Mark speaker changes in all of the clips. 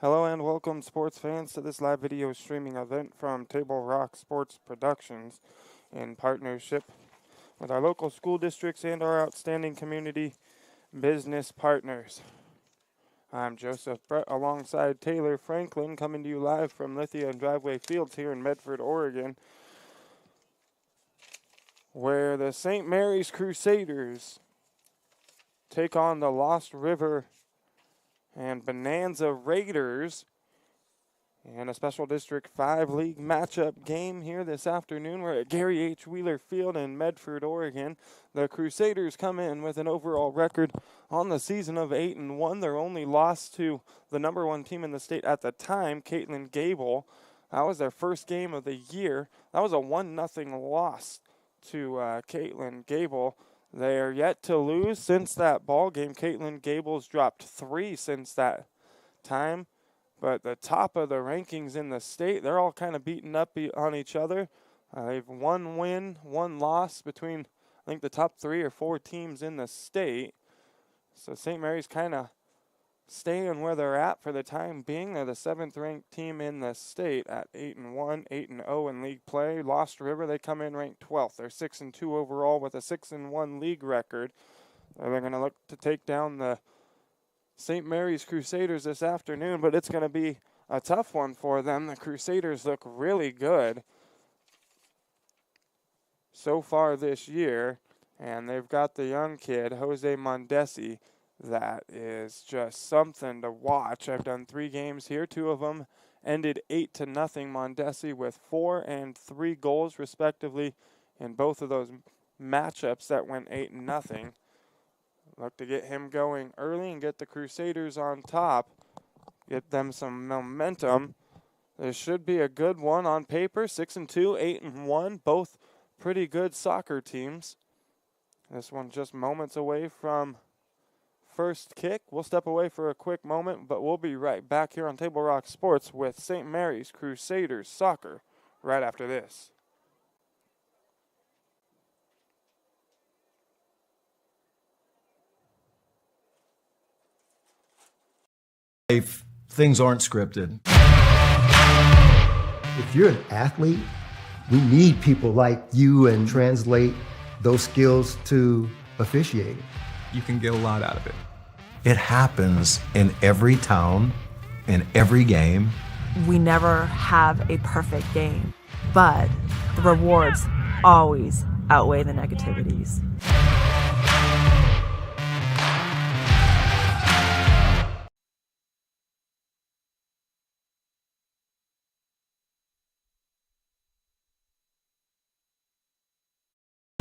Speaker 1: Hello and welcome, sports fans, to this live video streaming event from Table Rock Sports Productions in partnership with our local school districts and our outstanding community business partners. I'm Joseph Brett alongside Taylor Franklin, coming to you live from Lithia and Driveway Fields here in Medford, Oregon, where the St. Mary's Crusaders take on the Lost River and Bonanza Raiders in a special District 5 League matchup game here this afternoon. We're at Gary H. Wheeler Field in Medford, Oregon. The Crusaders come in with an overall record on the season of 8-1. Their only loss to the number one team in the state at the time, Caitlin Gable. That was their first game of the year. That was a 1-0 loss to Caitlin Gable. They are yet to lose since that ball game. Caitlin Gable's dropped 3 since that time. But the top of the rankings in the state, they're all kind of beaten up on each other. They've one win, one loss between, I think, the top 3 or 4 teams in the state. So St. Mary's kind of staying where they're at for the time being. They're the 7th ranked team in the state at 8-1, 8-0 in league play. Lost River, they come in ranked 12th. They're 6-2 overall with a 6-1 league record. They're going to look to take down the St. Mary's Crusaders this afternoon, but it's going to be a tough one for them. The Crusaders look really good so far this year, and they've got the young kid, Jose Mondesi, that is just something to watch. I've done 3 games here. 2 of them ended 8-0. Mondesi with 4 and 3 goals, respectively, in both of those matchups that went 8-0. Look to get him going early and get the Crusaders on top, get them some momentum. This should be a good one on paper. 6-2, 8-1, both pretty good soccer teams. This one just moments away from first kick. We'll step away for a quick moment, but we'll be right back here on Table Rock Sports with St. Mary's Crusaders soccer right after this.
Speaker 2: If things aren't scripted.
Speaker 3: If you're an athlete, we need people like you and translate those skills to officiating.
Speaker 4: You can get a lot out of it.
Speaker 2: It happens in every town, in every game.
Speaker 5: We never have a perfect game, but the rewards always outweigh the negativities.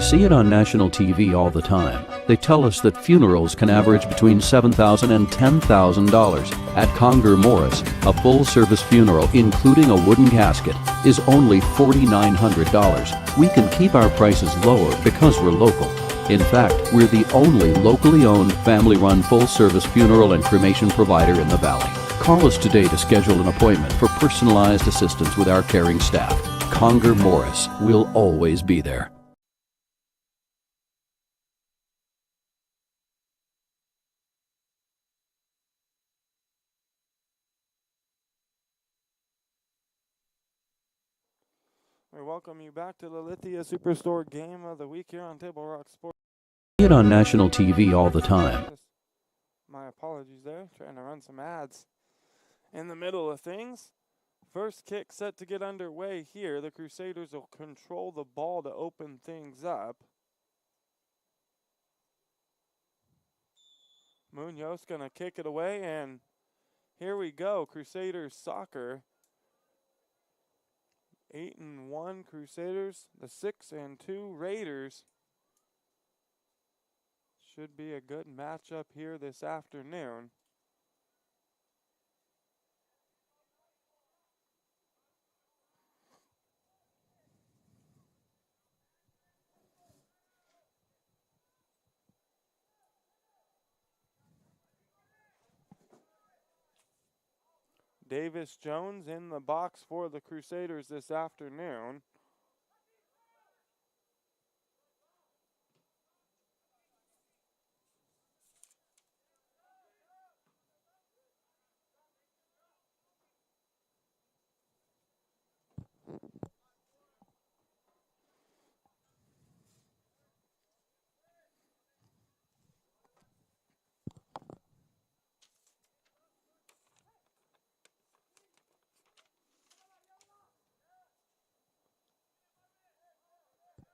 Speaker 6: See it on national TV all the time. They tell us that funerals can average between $7,000 and $10,000. At Conger Morris, a full-service funeral, including a wooden casket, is only $4,900. We can keep our prices lower because we're local. In fact, we're the only locally owned, family-run, full-service funeral and cremation provider in the Valley. Call us today to schedule an appointment for personalized assistance with our caring staff. Conger Morris, we'll always be there.
Speaker 1: We welcome you back to the Lithia Superstore Game of the Week here on Table Rock Sports.
Speaker 6: See it on national TV all the time.
Speaker 1: My apologies there, trying to run some ads in the middle of things. First kick set to get underway here. The Crusaders will control the ball to open things up. Munoz going to kick it away, and here we go. Crusaders soccer. 8-1 Crusaders. The 6-2 Raiders. Should be a good matchup here this afternoon. Davis Jones in the box for the Crusaders this afternoon.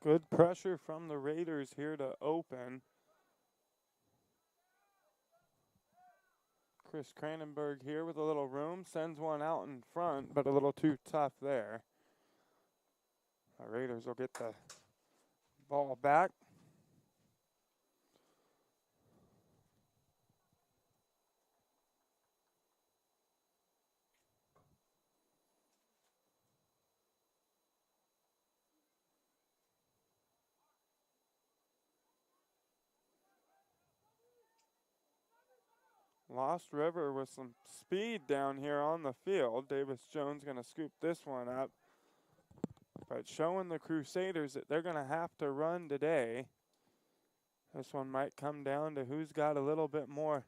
Speaker 1: Good pressure from the Raiders here to open. Chris Cranenberg here with a little room. Sends one out in front, but a little too tough there. The Raiders will get the ball back. Lost River with some speed down here on the field. Davis Jones going to scoop this one up. But showing the Crusaders that they're going to have to run today. This one might come down to who's got a little bit more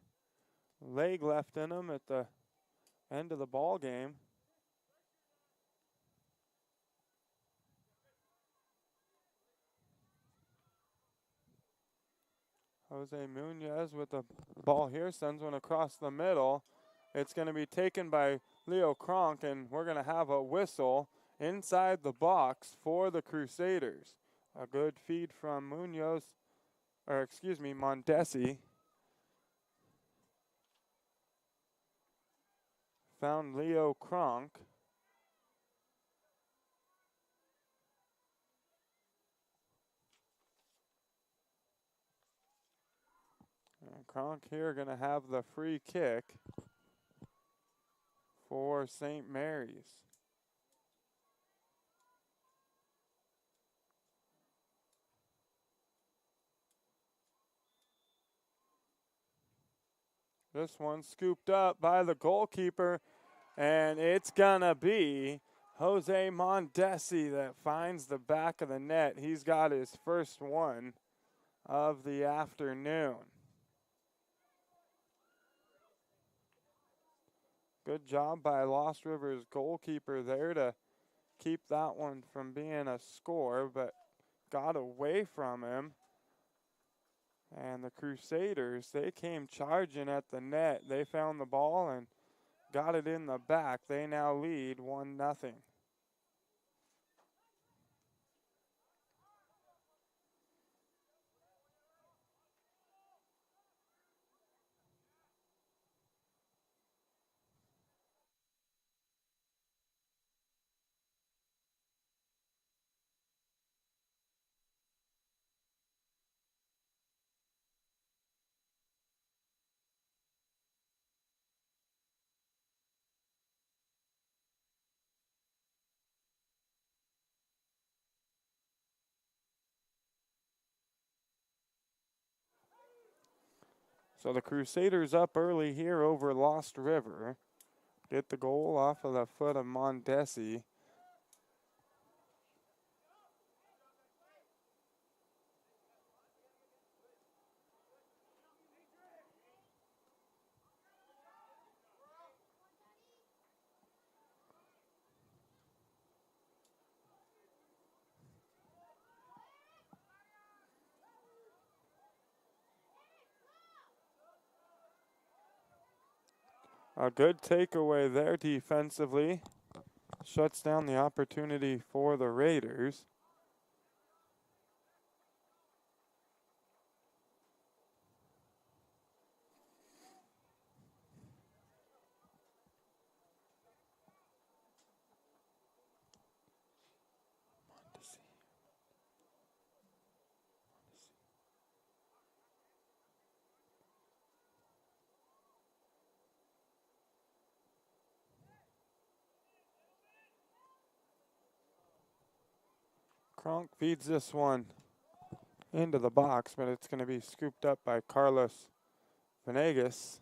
Speaker 1: leg left in them at the end of the ball game. Jose Munoz with the ball here, sends one across the middle. It's going to be taken by Leo Kronk, and we're going to have a whistle inside the box for the Crusaders. A good feed from Mondesi. Found Leo Kronk. And Kronk here going to have the free kick for St. Mary's. This one scooped up by the goalkeeper, and it's going to be Jose Mondesi that finds the back of the net. He's got his first one of the afternoon. Good job by Lost River's goalkeeper there to keep that one from being a score, but got away from him. And the Crusaders, they came charging at the net. They found the ball and got it in the back. They now lead 1-0. So the Crusaders up early here over Lost River. Get the goal off of the foot of Mondesi. A good takeaway there defensively. Shuts down the opportunity for the Raiders. Kronk feeds this one into the box, but it's going to be scooped up by Carlos Venegas.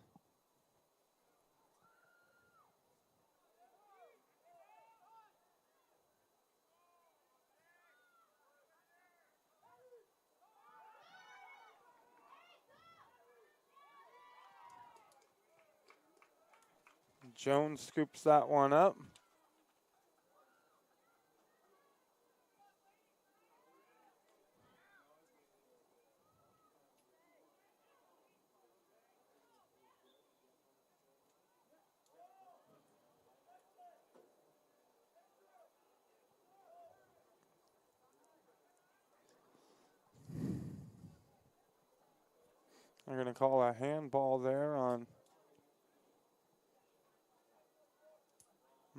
Speaker 1: Jones scoops that one up. They're going to call a handball there on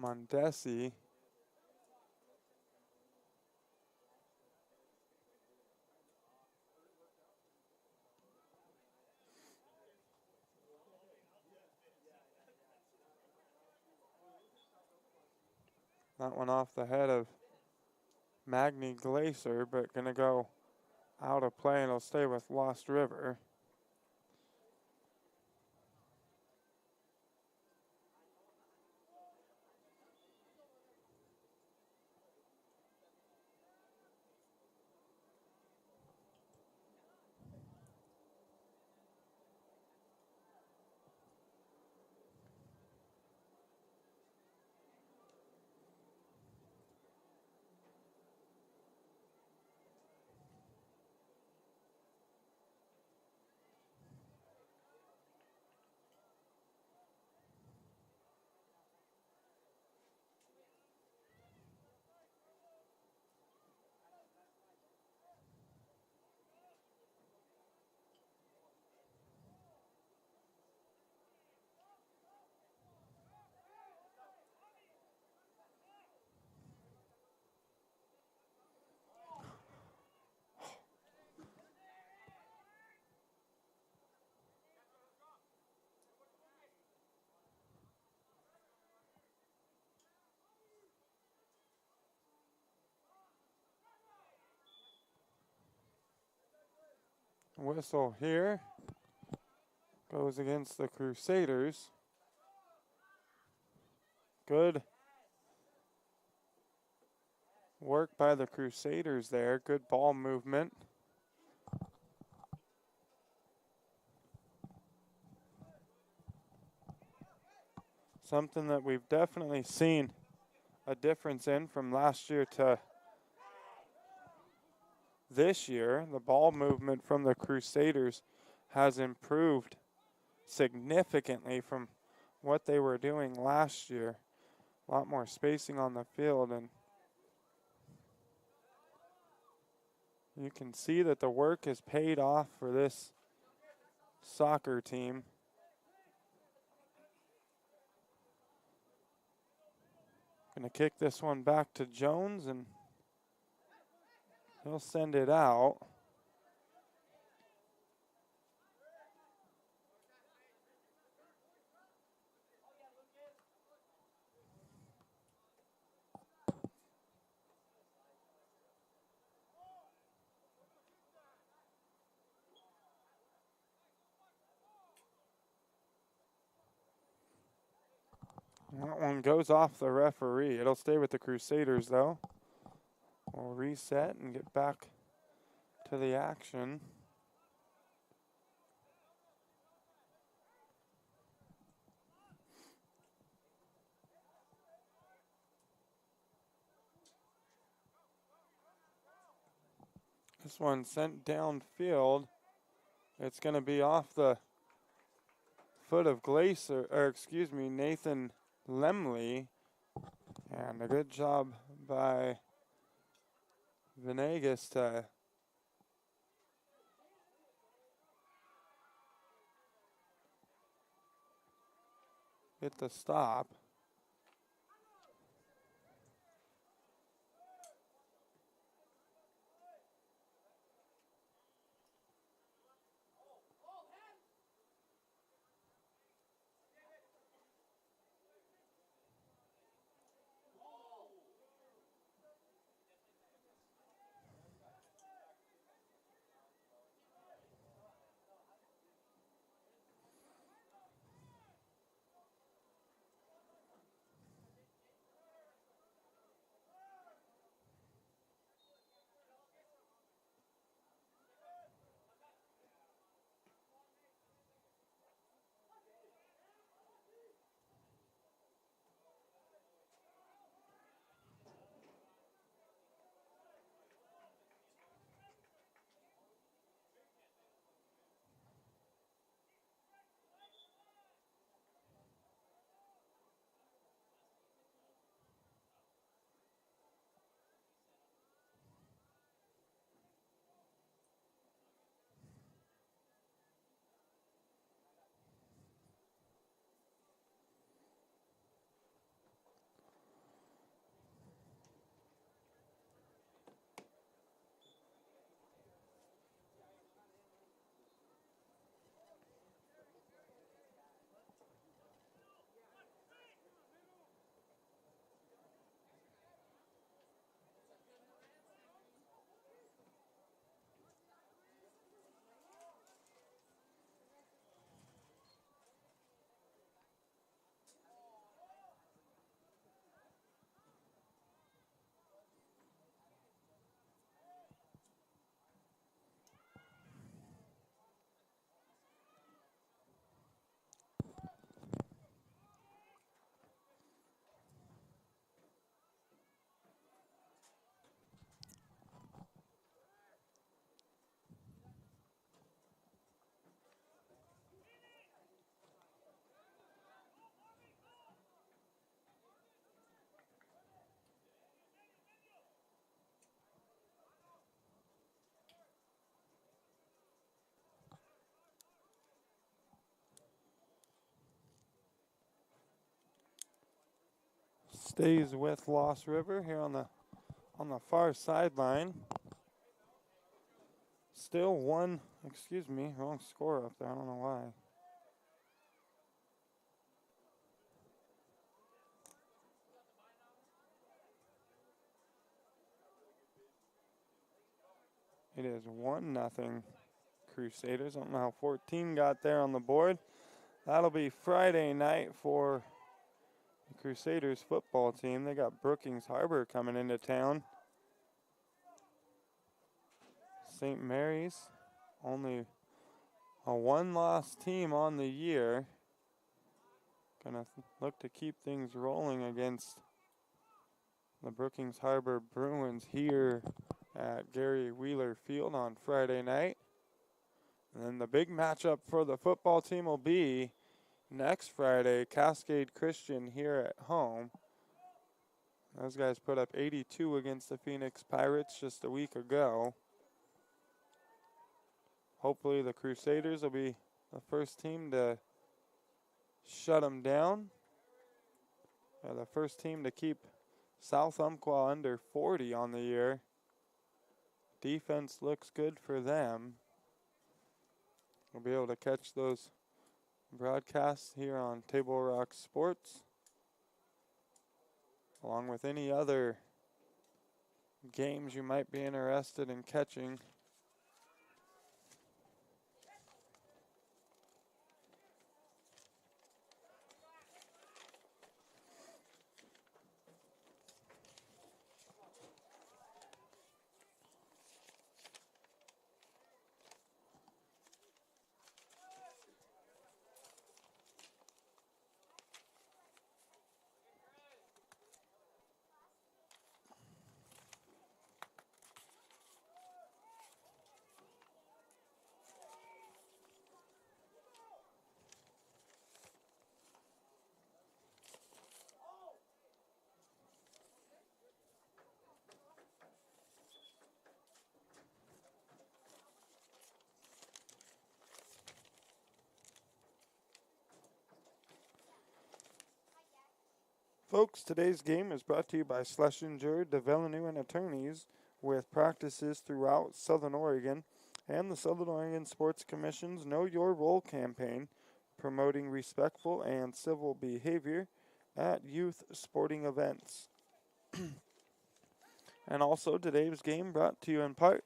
Speaker 1: Mondesi. That one off the head of Magny Glacier, but going to go out of play, and it'll stay with Lost River. Whistle here goes against the Crusaders. Good work by the Crusaders there. Good ball movement. Something that we've definitely seen a difference in from last year to this year. The ball movement from the Crusaders has improved significantly from what they were doing last year. A lot more spacing on the field, and you can see that the work has paid off for this soccer team. Gonna kick this one back to Jones, and he'll send it out. That one goes off the referee. It'll stay with the Crusaders, though. We'll reset and get back to the action. This one sent downfield. It's going to be off the foot of Glacier, or excuse me, Nathan Lemley. And a good job by Venegas to get the stop. stays with Lost River here on the far sideline. Still wrong score up there. I don't know why. It is 1-0 Crusaders. I don't know how 14 got there on the board. That'll be Friday night for the Crusaders football team. They got Brookings Harbor coming into town. St. Mary's, only a one-loss team on the year. Gonna look to keep things rolling against the Brookings Harbor Bruins here at Gary Wheeler Field on Friday night. And then the big matchup for the football team will be next Friday, Cascade Christian here at home. Those guys put up 82 against the Phoenix Pirates just a week ago. Hopefully the Crusaders will be the first team to shut them down. The first team to keep South Umpqua under 40 on the year. Defense looks good for them. We'll be able to catch those broadcasts here on Table Rock Sports, along with any other games you might be interested in catching. Folks, today's game is brought to you by Schlesinger, DeVilleneuve, and Attorneys, with practices throughout Southern Oregon and the Southern Oregon Sports Commission's Know Your Role campaign, promoting respectful and civil behavior at youth sporting events. And also today's game brought to you in part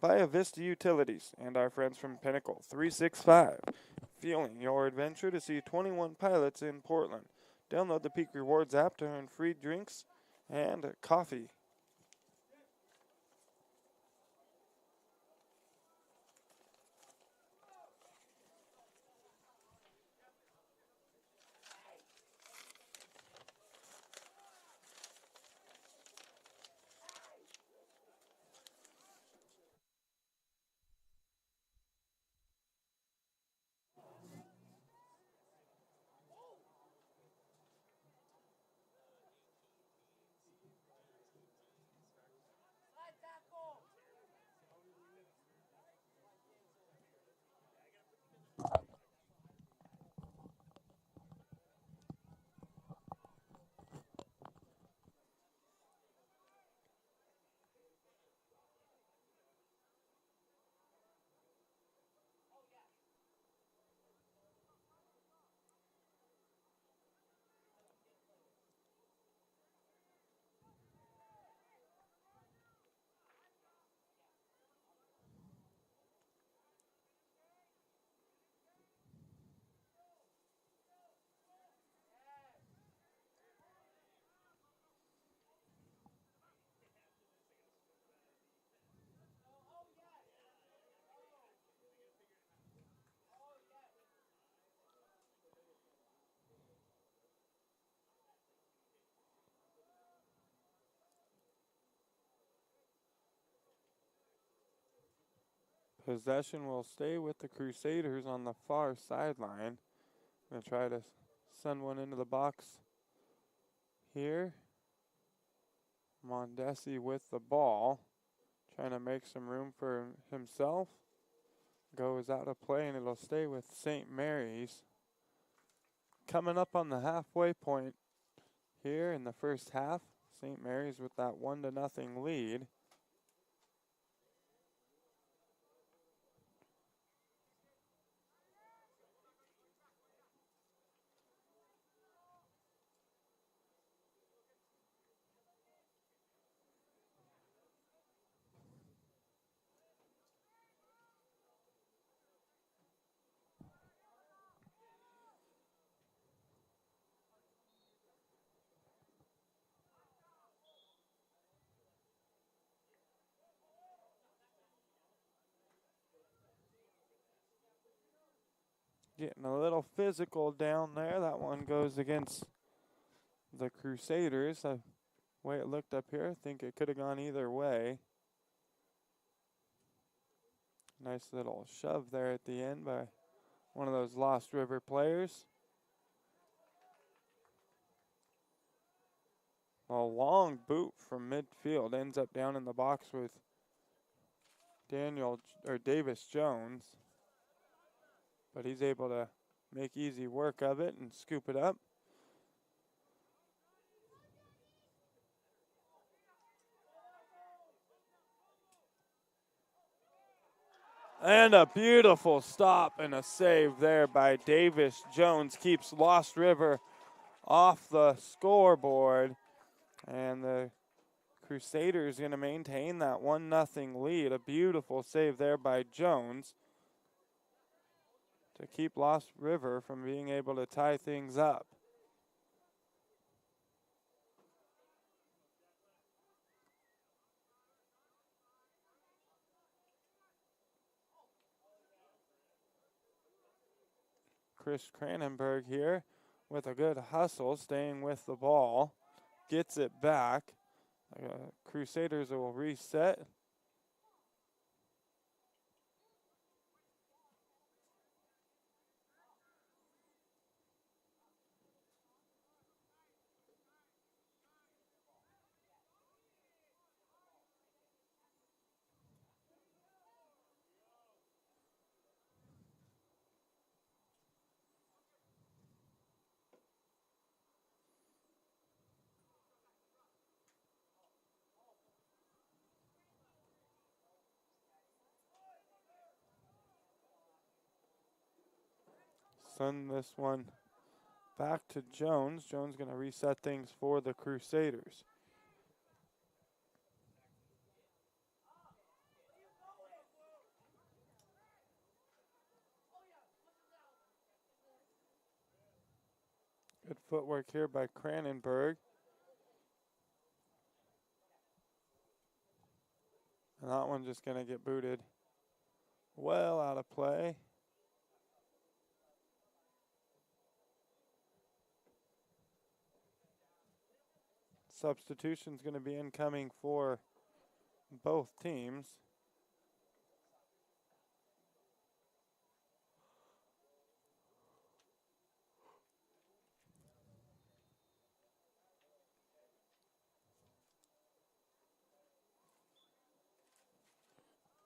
Speaker 1: by Avista Utilities and our friends from Pinnacle 365. Fueling your adventure to see 21 pilots in Portland. Download the Peak Rewards app to earn free drinks and coffee. Possession will stay with the Crusaders on the far sideline. Going to try to send one into the box here. Mondesi with the ball, trying to make some room for himself. Goes out of play, and it'll stay with St. Mary's. Coming up on the halfway point here in the first half. St. Mary's with that 1-0 lead. Getting a little physical down there. That one goes against the Crusaders. The way it looked up here, I think it could have gone either way. Nice little shove there at the end by one of those Lost River players. A long boot from midfield ends up down in the box with Davis Jones. But he's able to make easy work of it and scoop it up. And a beautiful stop and a save there by Davis Jones. Keeps Lost River off the scoreboard. And the Crusaders going to maintain that 1-0 lead. A beautiful save there by Jones to keep Lost River from being able to tie things up. Chris Cranenberg here with a good hustle, staying with the ball. Gets it back. Crusaders will reset. Send this one back to Jones. Jones going to reset things for the Crusaders. Good footwork here by Cranenberg. And that one just going to get booted well out of play. Substitution's going to be incoming for both teams.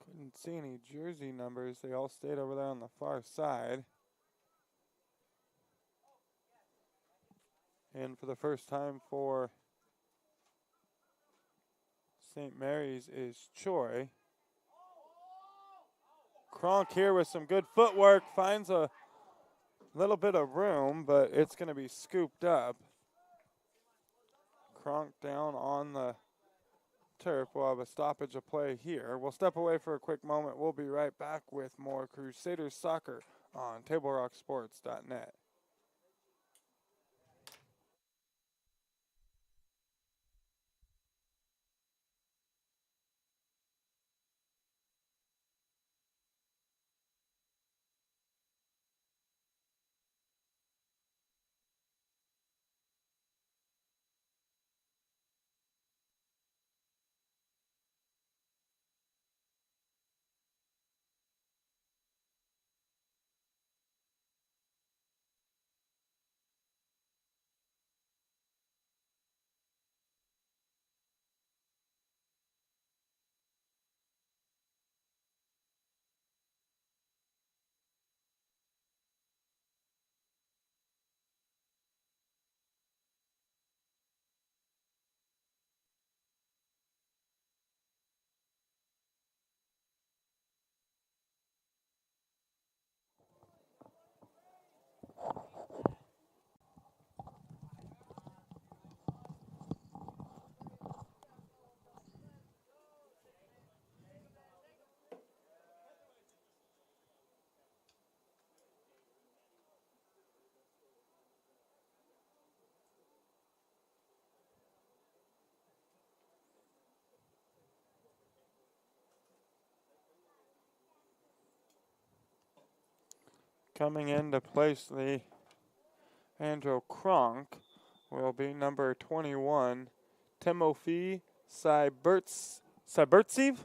Speaker 1: Couldn't see any jersey numbers. They all stayed over there on the far side. And for the first time for St. Mary's is Choi. Kronk here with some good footwork. Finds a little bit of room, but it's going to be scooped up. Kronk down on the turf. We'll have a stoppage of play here. We'll step away for a quick moment. We'll be right back with more Crusaders soccer on TableRockSports.net. Coming in to place the Andrew Kronk will be number 21, Timofey Sybertsev.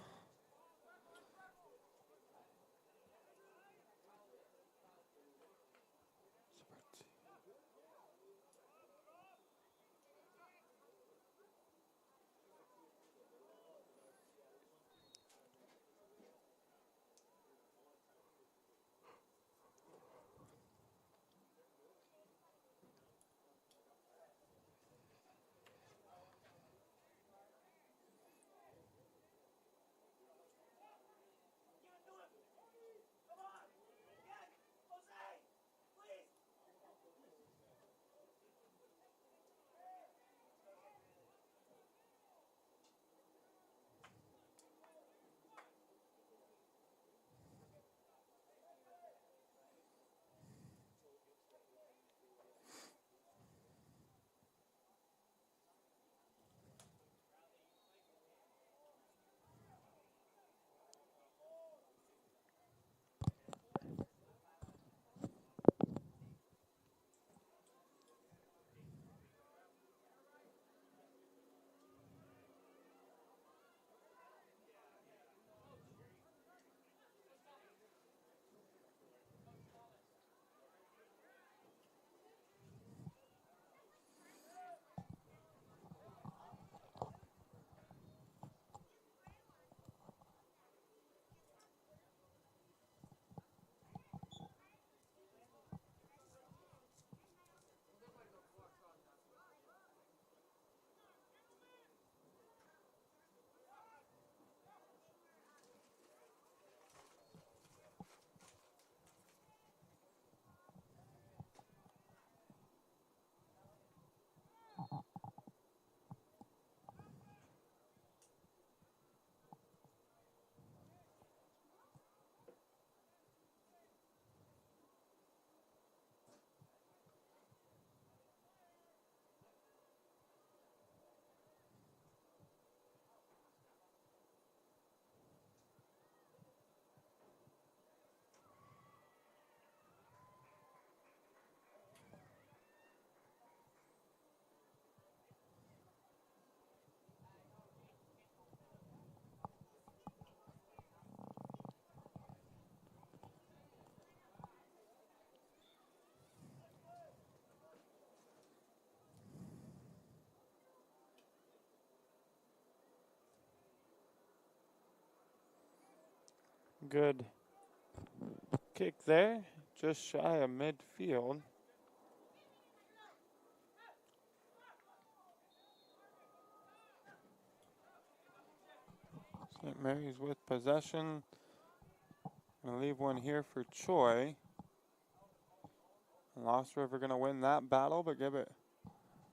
Speaker 1: Good kick there, just shy of midfield. St. Mary's with possession. Gonna leave one here for Choi. Lost River gonna win that battle, but give it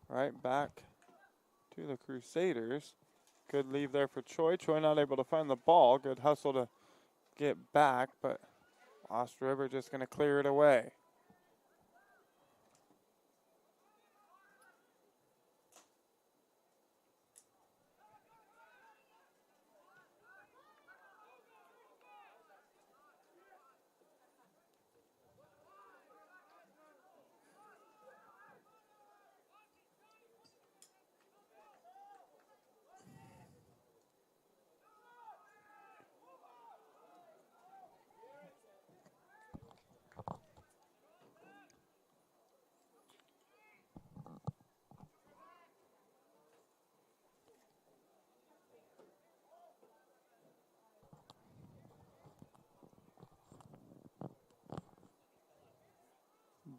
Speaker 1: right back to the Crusaders. Good leave there for Choi. Choi not able to find the ball. Good hustle to get back, but Lost River just gonna clear it away.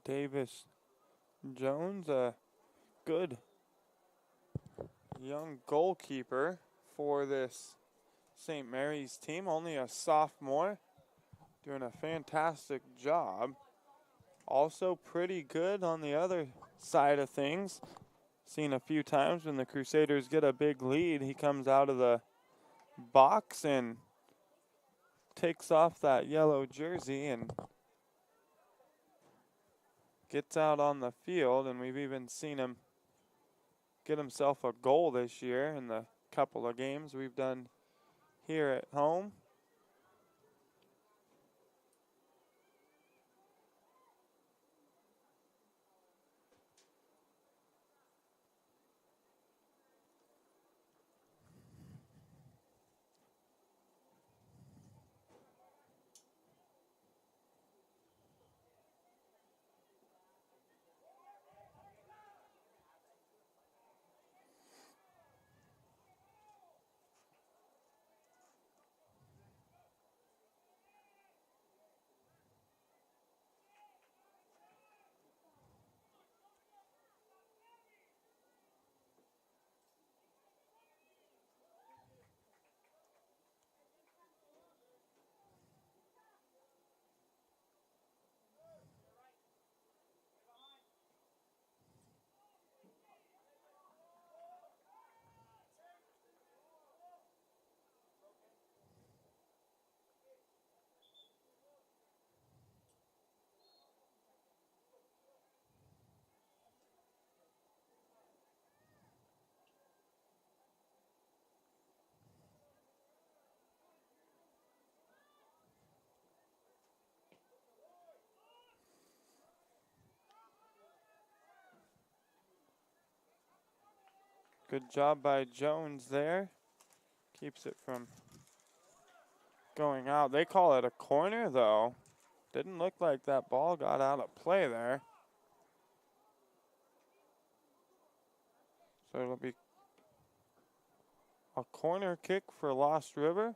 Speaker 1: Davis Jones, a good young goalkeeper for this St. Mary's team, only a sophomore, doing a fantastic job. Also pretty good on the other side of things. Seen a few times when the Crusaders get a big lead, he comes out of the box and takes off that yellow jersey and gets out on the field, and we've even seen him get himself a goal this year in the couple of games we've done here at home. Good job by Jones there. Keeps it from going out. They call it a corner, though. Didn't look like that ball got out of play there. So it'll be a corner kick for Lost River.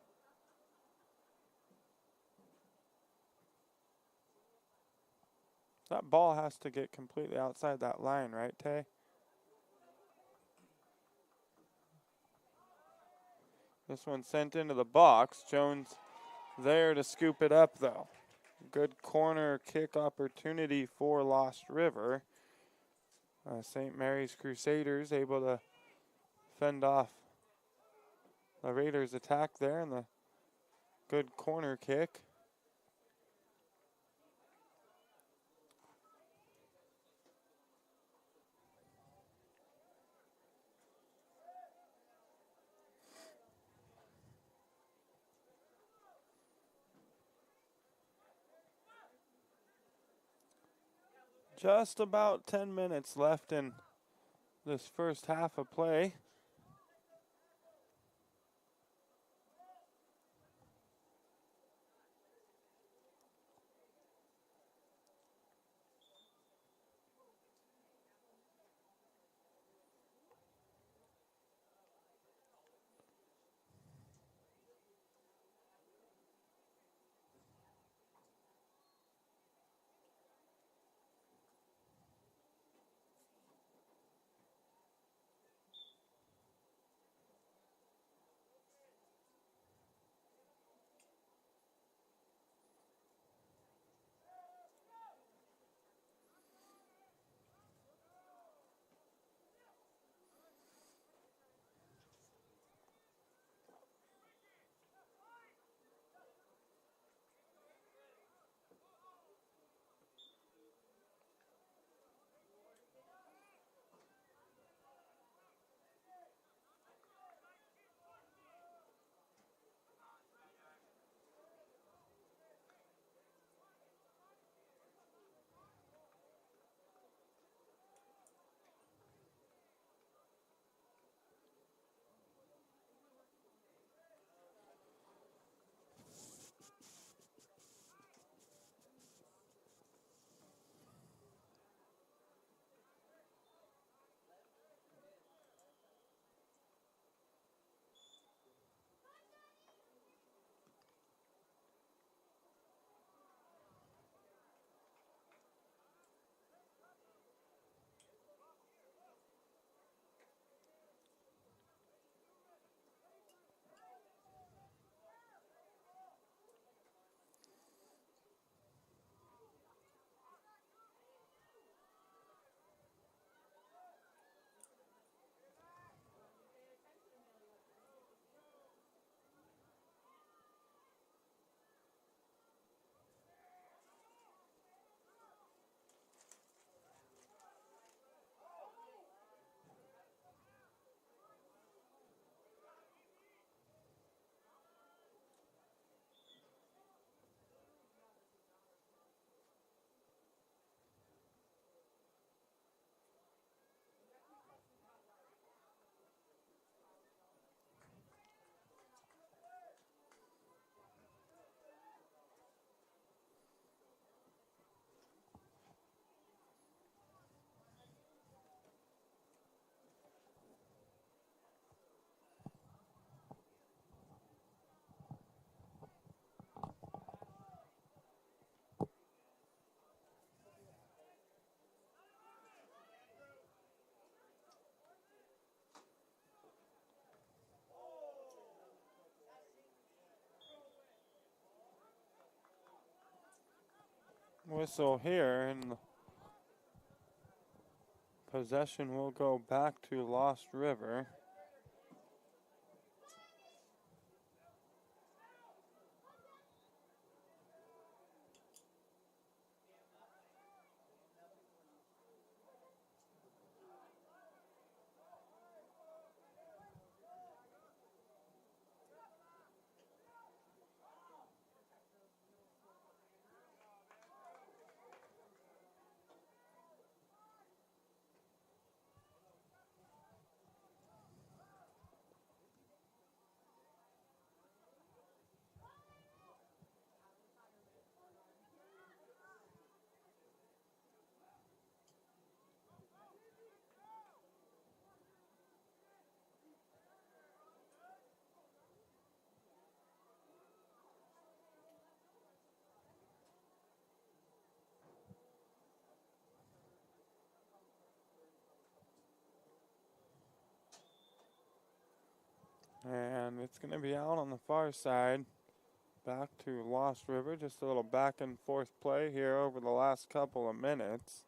Speaker 1: That ball has to get completely outside that line, right, Tay? This one sent into the box. Jones there to scoop it up, though. Good corner kick opportunity for Lost River. St. Mary's Crusaders able to fend off the Raiders' attack there, and the good corner kick. Just about 10 minutes left in this first half of play. Whistle here, and possession will go back to Lost River. And it's going to be out on the far side. Back to Lost River. Just a little back and forth play here over the last couple of minutes.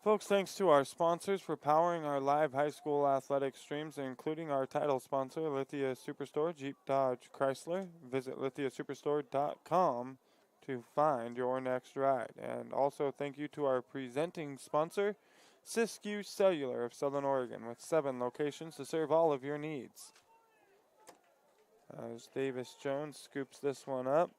Speaker 1: Folks, thanks to our sponsors for powering our live high school athletic streams, including our title sponsor, Lithia Superstore, Jeep Dodge Chrysler. Visit lithiasuperstore.com to find your next ride. And also thank you to our presenting sponsor, Siskiyou Cellular of Southern Oregon, with 7 locations to serve all of your needs. As Davis Jones scoops this one up.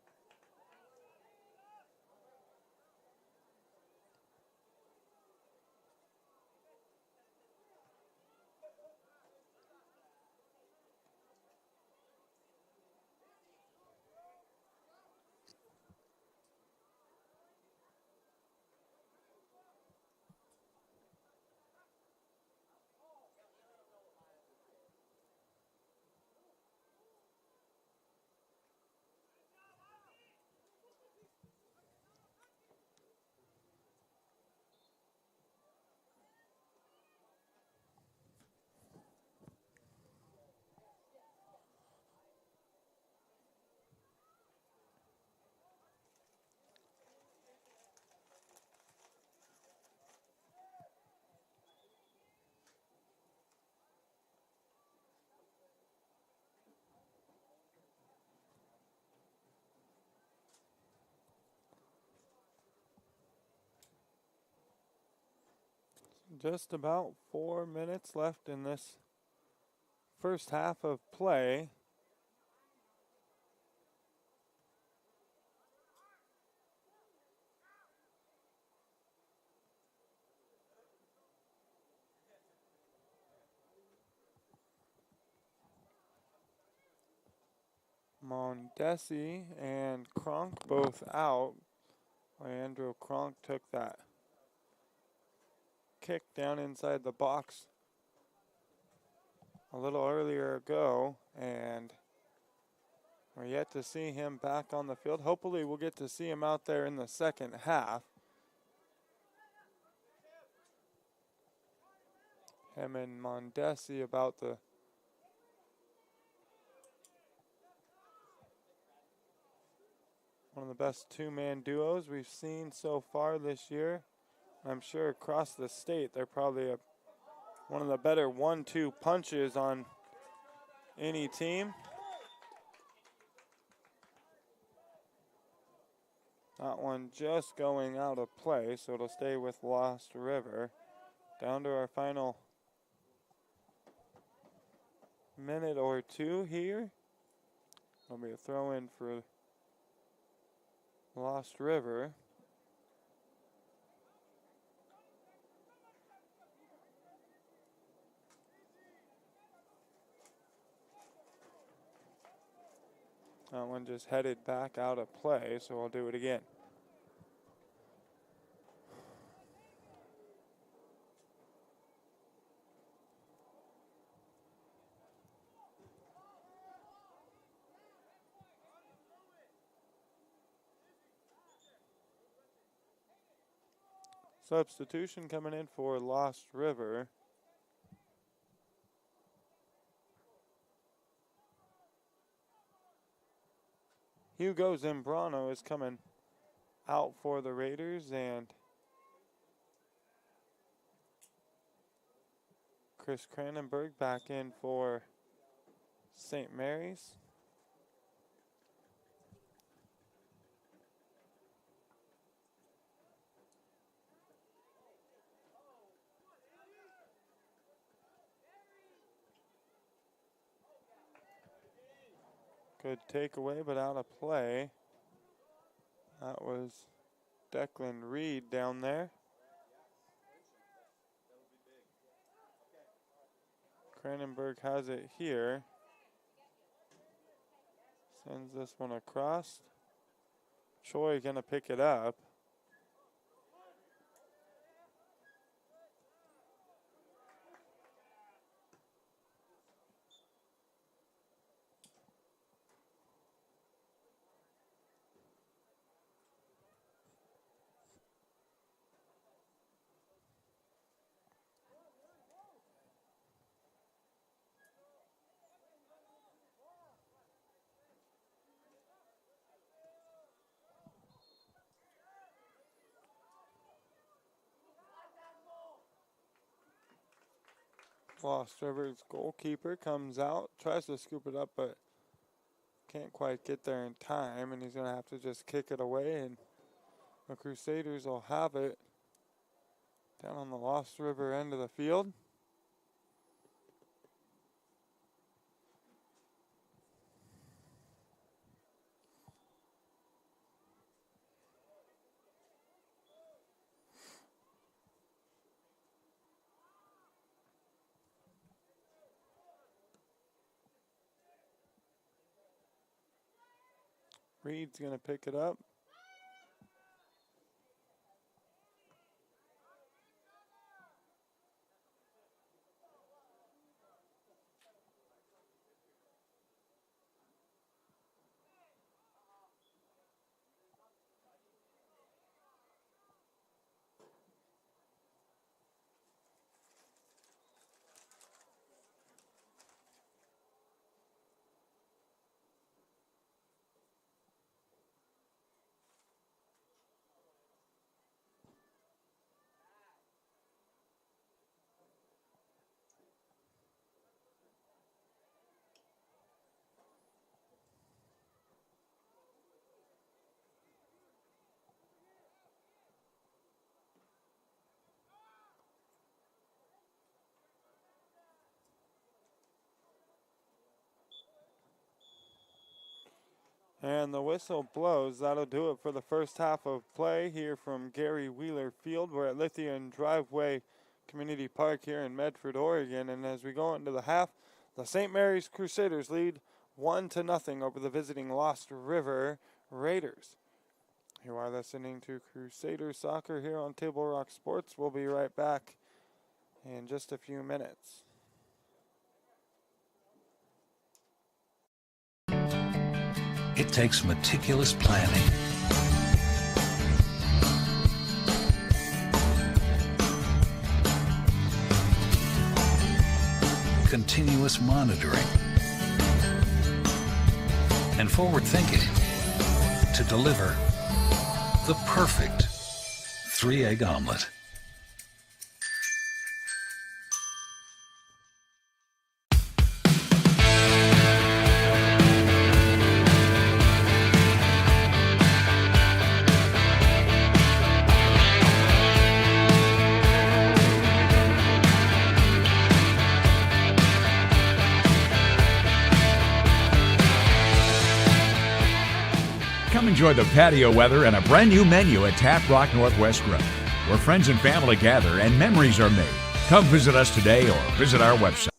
Speaker 1: Just about 4 minutes left in this first half of play. Mondesi and Kronk both out. Leandro Kronk took that kick down inside the box a little earlier ago, and we're yet to see him back on the field. Hopefully we'll get to see him out there in the second half. Him and Mondesi about one of the best two-man duos we've seen so far this year. I'm sure across the state they're probably one of the better 1-2 punches on any team. That one just going out of play, so it'll stay with Lost River. Down to our final minute or two here. There'll be a throw in for Lost River. That one just headed back out of play, so I'll do it again. Substitution coming in for Lost River. Hugo Zambrano is coming out for the Raiders, and Chris Cranenberg back in for St. Mary's. Good takeaway, but out of play. That was Declan Reed down there. Cranenberg has it here. Sends this one across. Choi gonna pick it up. Lost River's goalkeeper comes out, tries to scoop it up, but can't quite get there in time, and he's going to have to just kick it away, and the Crusaders will have it down on the Lost River end of the field. Reed's going to pick it up. And the whistle blows. That'll do it for the first half of play here from Gary Wheeler Field. We're at Lithia and Driveway Community Park here in Medford, Oregon. And as we go into the half, the St. Mary's Crusaders lead 1-0 over the visiting Lost River Raiders. You are listening to Crusader Soccer here on Table Rock Sports. We'll be right back in just a few minutes.
Speaker 7: It takes meticulous planning, continuous monitoring, and forward thinking to deliver the perfect 3-egg omelet.
Speaker 8: Enjoy the patio weather and a brand new menu at Tap Rock Northwest Grill, where friends and family gather and memories are made. Come visit us today or visit our website.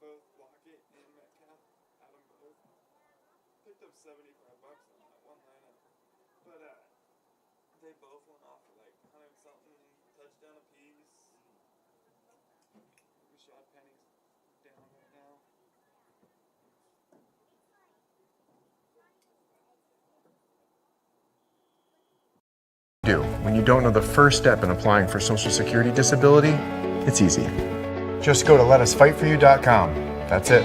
Speaker 1: Both Lockett and Metcalf had them both. Picked up $75 on that one lineup. But they both went off for like 100-something touchdown apiece. Rashad Penny's down right now.
Speaker 9: When you don't know the first step in applying for Social Security disability, it's easy. Just go to letusfightforyou.com. That's it.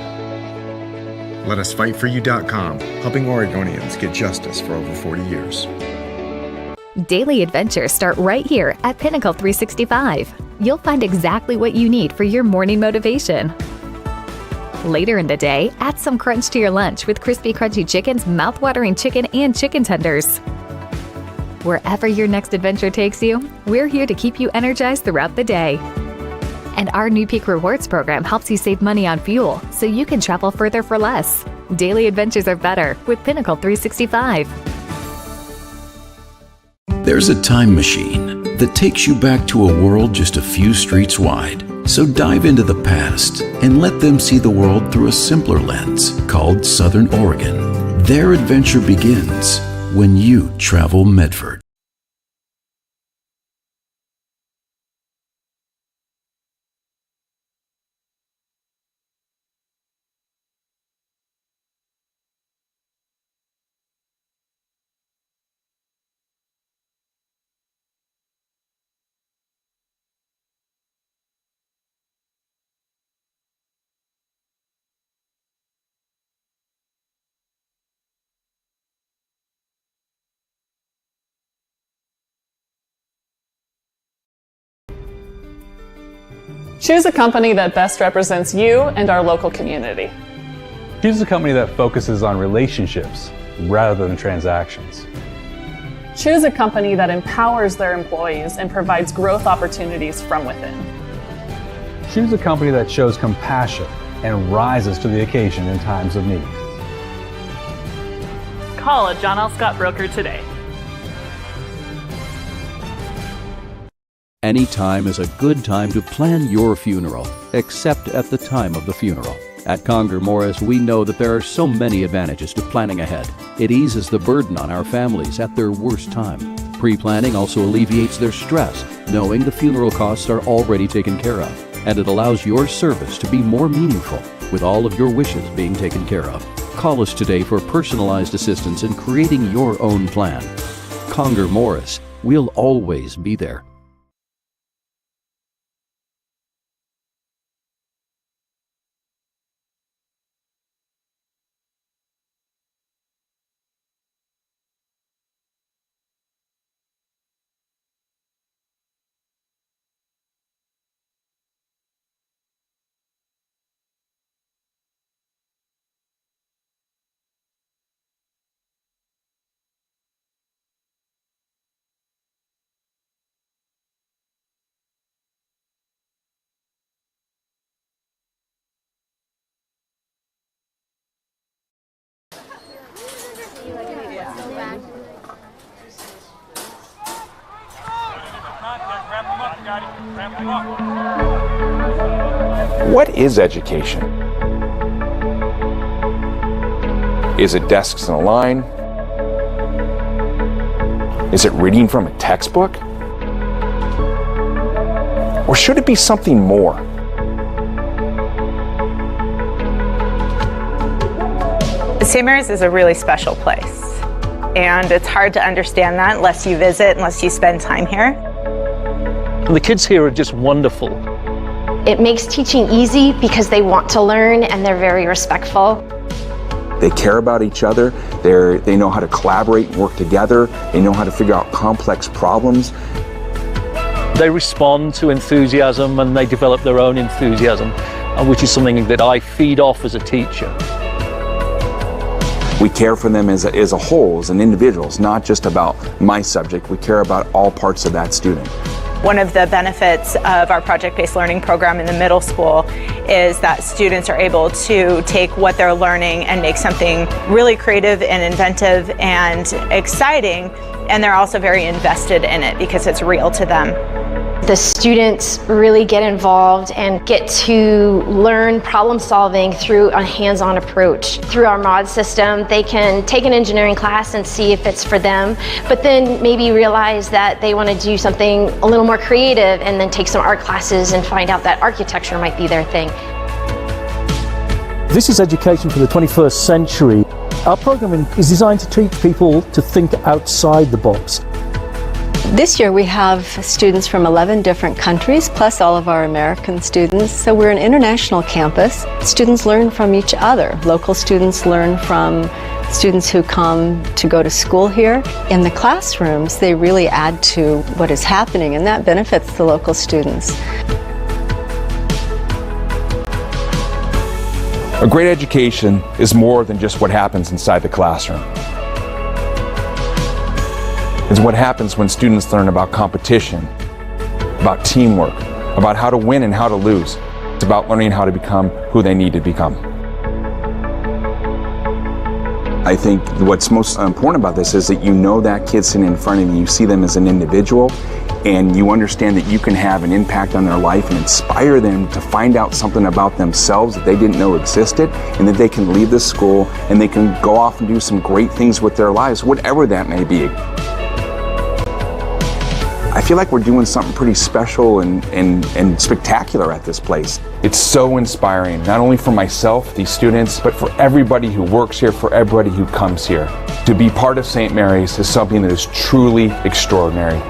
Speaker 9: Letusfightforyou.com, helping Oregonians get justice for over 40 years.
Speaker 10: Daily adventures start right here at Pinnacle 365. You'll find exactly what you need for your morning motivation. Later in the day, add some crunch to your lunch with Crispy Crunchy Chicken's mouth-watering chicken and chicken tenders. Wherever your next adventure takes you, we're here to keep you energized throughout the day. And our new Peak Rewards program helps you save money on fuel so you can travel further for less. Daily adventures are better with Pinnacle 365.
Speaker 11: There's a time machine that takes you back to a world just a few streets wide. So dive into the past and let them see the world through a simpler lens called Southern Oregon. Their adventure begins when you travel Medford.
Speaker 12: Choose a company that best represents you and our local community.
Speaker 13: Choose a company that focuses on relationships rather than transactions.
Speaker 12: Choose a company that empowers their employees and provides growth opportunities from within.
Speaker 13: Choose a company that shows compassion and rises to the occasion in times of need.
Speaker 12: Call a John L. Scott broker today.
Speaker 6: Any time is a good time to plan your funeral, except at the time of the funeral. At Conger Morris, we know that there are so many advantages to planning ahead. It eases the burden on our families at their worst time. Pre-planning also alleviates their stress, knowing the funeral costs are already taken care of. And it allows your service to be more meaningful, with all of your wishes being taken care of. Call us today for personalized assistance in creating your own plan. Conger Morris, we'll always be there.
Speaker 14: What is education? Is it desks and a line? Is it reading from a textbook? Or should it be something more?
Speaker 15: St. Mary's is a really special place, and it's hard to understand that unless you visit, unless you spend time here.
Speaker 16: And the kids here are just wonderful.
Speaker 17: It makes teaching easy because they want to learn and they're very respectful.
Speaker 14: They care about each other, they know how to collaborate and work together, they know how to figure out complex problems.
Speaker 16: They respond to enthusiasm and they develop their own enthusiasm, which is something that I feed off as a teacher.
Speaker 14: We care for them as a whole, as an individual. It's not just about my subject, we care about all parts of that student.
Speaker 15: One of the benefits of our project-based learning program in the middle school is that students are able to take what they're learning and make something really creative and inventive and exciting, and they're also very invested in it because it's real to them.
Speaker 17: The students really get involved and get to learn problem solving through a hands-on approach. Through our MOD system, they can take an engineering class and see if it's for them, but then maybe realize that they want to do something a little more creative and then take some art classes and find out that architecture might be their thing.
Speaker 16: This is education for the 21st century. Our program is designed to teach people to think outside the box.
Speaker 18: This year we have students from 11 different countries, plus all of our American students. So we're an international campus. Students learn from each other. Local students learn from students who come to go to school here. In the classrooms, they really add to what is happening, and that benefits the local students.
Speaker 14: A great education is more than just what happens inside the classroom. It's what happens when students learn about competition, about teamwork, about how to win and how to lose. It's about learning how to become who they need to become. I think what's most important about this is that you know that kid sitting in front of you, you see them as an individual, and you understand that you can have an impact on their life and inspire them to find out something about themselves that they didn't know existed, and that they can leave this school and they can go off and do some great things with their lives, whatever that may be. I feel like we're doing something pretty special and spectacular at this place. It's so inspiring, not only for myself, these students, but for everybody who works here, for everybody who comes here. To be part of St. Mary's is something that is truly extraordinary.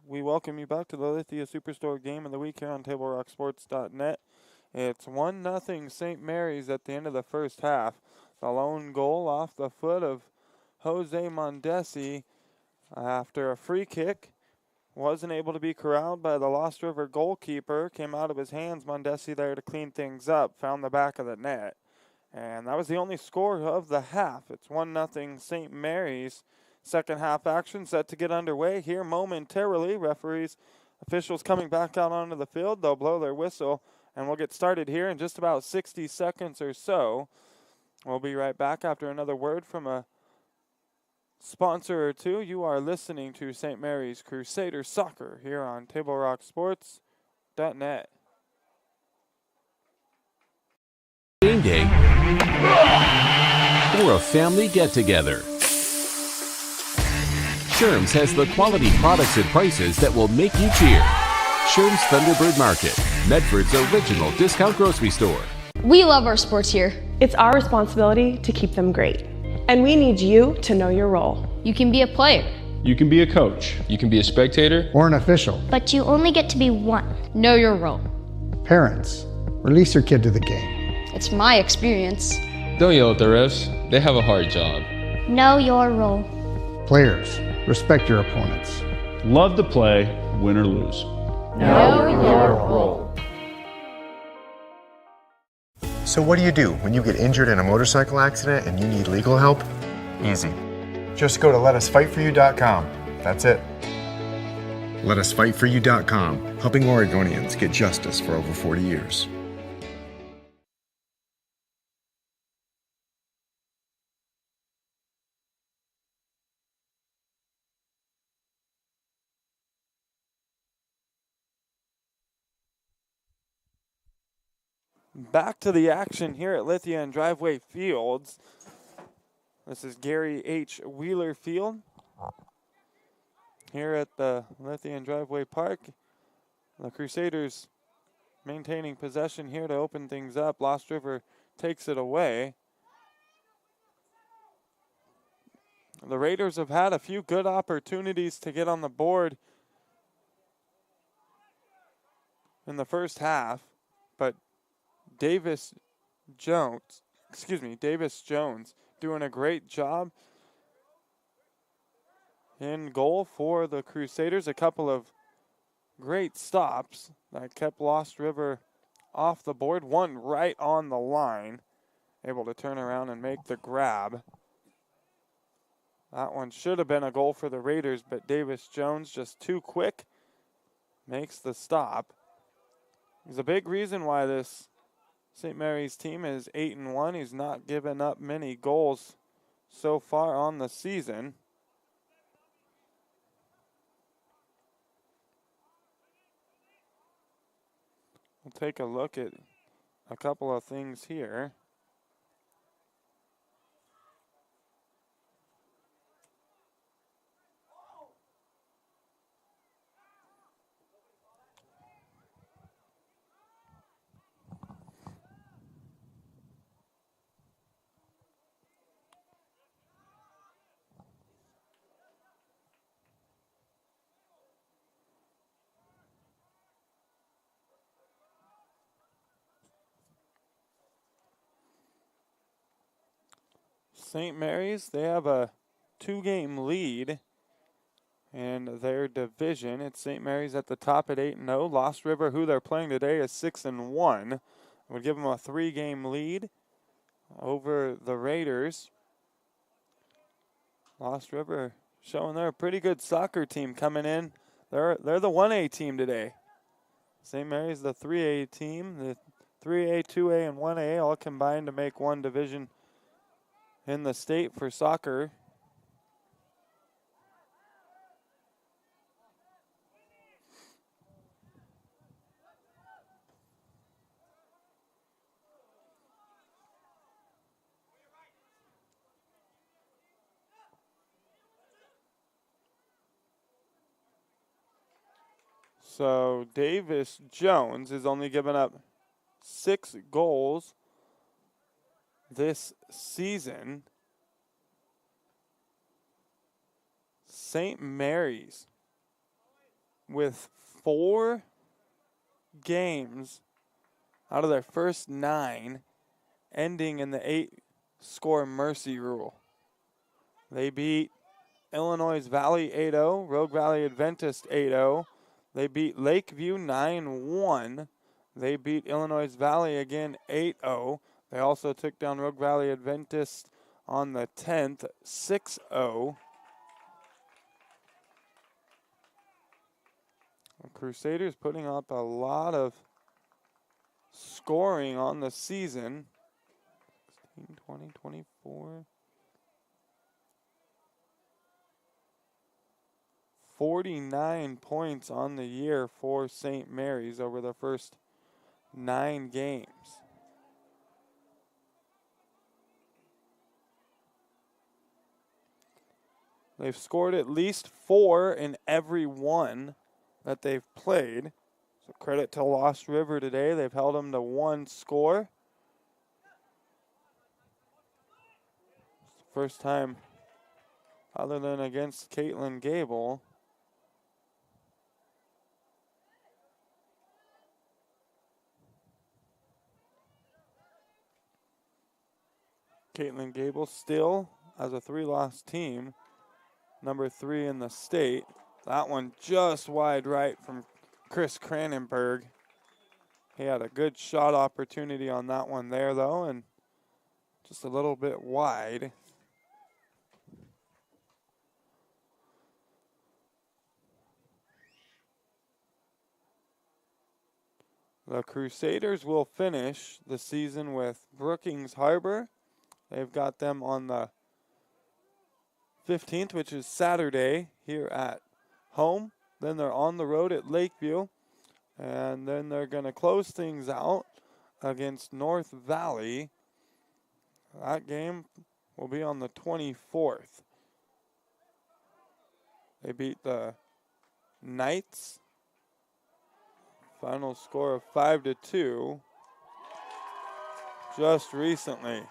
Speaker 1: We welcome you back to the Lithia Superstore Game of the Week here on TableRockSports.net. It's 1-0 St. Mary's at the end of the first half. The lone goal off the foot of Jose Mondesi after a free kick. Wasn't able to be corralled by the Lost River goalkeeper. Came out of his hands. Mondesi there to clean things up. Found the back of the net. And that was the only score of the half. It's 1-0 St. Mary's. Second half action set to get underway here momentarily. Referees, officials coming back out onto the field. They'll blow their whistle, and we'll get started here in just about 60 seconds or so. We'll be right back after another word from a sponsor or two. You are listening to St. Mary's Crusader Soccer here on TableRockSports.net.
Speaker 19: Game day or a family get-together. Sherm's has the quality products and prices that will make you cheer. Sherm's Thunderbird Market, Medford's original discount grocery store.
Speaker 20: We love our sports here.
Speaker 21: It's our responsibility to keep them great. And we need you to know your role.
Speaker 20: You can be a player.
Speaker 22: You can be a coach. You can be a spectator.
Speaker 23: Or an official.
Speaker 20: But you only get to be one. Know your role.
Speaker 23: Parents, release your kid to the game.
Speaker 20: It's my experience.
Speaker 22: Don't yell at the refs. They have a hard job.
Speaker 20: Know your role.
Speaker 23: Players, respect your opponents.
Speaker 22: Love to play, win or lose.
Speaker 20: Know your role.
Speaker 9: So what do when you get injured in a motorcycle accident and you need legal help? Easy. Just go to letusfightforyou.com. That's it. Letusfightforyou.com, helping Oregonians get justice for over 40 years.
Speaker 1: Back to the action here at Lithia and Driveway Fields. This is Gary H. Wheeler Field here at the Lithia and Driveway Park. The Crusaders maintaining possession here to open things up. Lost River takes it away. The Raiders have had a few good opportunities to get on the board in the first half, but Davis Jones doing a great job in goal for the Crusaders. A couple of great stops that kept Lost River off the board. One right on the line, able to turn around and make the grab. That one should have been a goal for the Raiders, but Davis Jones just too quick, makes the stop. He's a big reason why this St. Mary's team is 8-1. He's not given up many goals so far on the season. We'll take a look at a couple of things here. St. Mary's, they have a 2-game lead in their division. It's St. Mary's at the top at 8-0. Lost River, who they're playing today, is 6-1. Would give them a 3-game lead over the Raiders. Lost River showing they're a pretty good soccer team coming in. They're the 1A team today. St. Mary's the 3A team. The 3A, 2A, and 1A all combined to make one division in the state for soccer. So Davis Jones has only given up 6 goals this season. St. Mary's with 4 games out of their first 9 ending in the 8-score mercy rule. They beat Illinois Valley 8-0, Rogue Valley Adventist 8-0. They beat Lakeview 9-1. They beat Illinois Valley again 8-0. They also took down Rogue Valley Adventist on the 10th 6-0. The Crusaders putting up a lot of scoring on the season. 16, 20, 24. 49 points on the year for St. Mary's over the first 9 games. They've scored at least 4 in every one that they've played. So credit to Lost River today. They've held them to 1 score. It's the first time other than against Caitlin Gable. Caitlin Gable still as a 3-loss team, number 3 in the state. That one just wide right from Chris Cranenberg. He had a good shot opportunity on that one there, though, and just a little bit wide. The Crusaders will finish the season with Brookings Harbor. They've got them on the 15th, which is Saturday, here at home. Then they're on the road at Lakeview. And then they're going to close things out against North Valley. That game will be on the 24th. They beat the Knights. Final score of 5-2 just recently.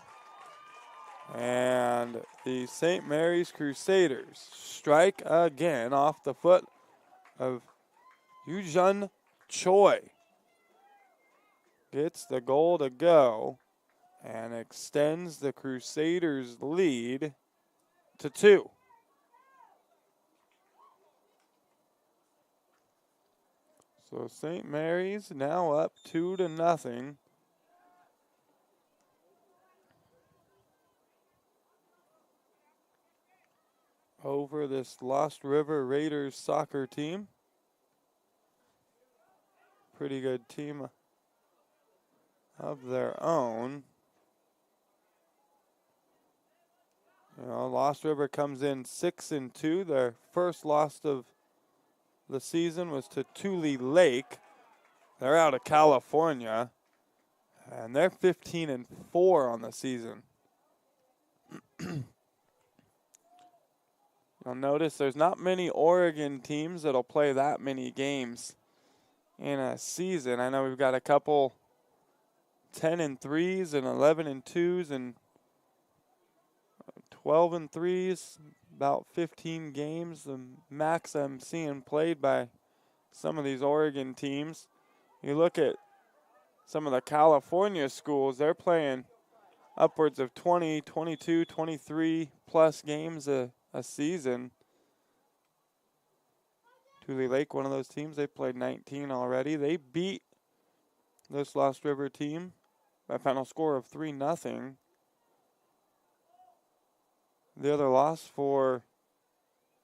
Speaker 1: And the St. Mary's Crusaders strike again off the foot of Yujun Choi. Gets the goal to go and extends the Crusaders' lead to 2. So St. Mary's now up 2-0. Over this Lost River Raiders soccer team. Pretty good team of their own. You know, Lost River comes in 6-2. Their first loss of the season was to Tule Lake. They're out of California, and they're 15-4 on the season. You'll notice there's not many Oregon teams that'll play that many games in a season. I know we've got a couple 10-3s and 11-2s and 12-3s, about 15 games, the max I'm seeing played by some of these Oregon teams. You look at some of the California schools, they're playing upwards of 20, 22, 23 plus games a season. Tule Lake, one of those teams, they played 19 already. They beat this Lost River team by a final score of 3-0. The other loss for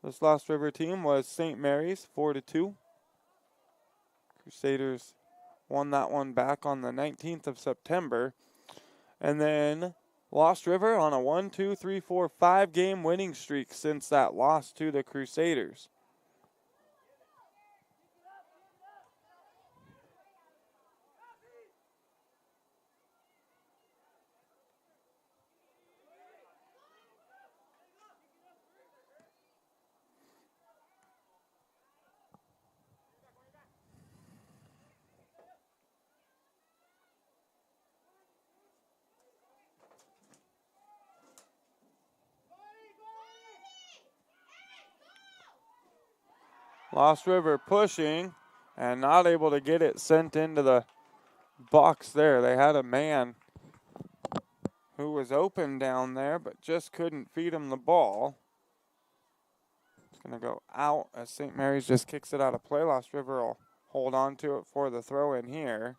Speaker 1: this Lost River team was St. Mary's, 4-2. Crusaders won that one back on the 19th of September. And then Lost River on a 1, 2, 3, 4, 5 game winning streak since that loss to the Crusaders. Lost River pushing and not able to get it sent into the box there. They had a man who was open down there but just couldn't feed him the ball. It's going to go out as St. Mary's just kicks it out of play. Lost River will hold on to it for the throw in here.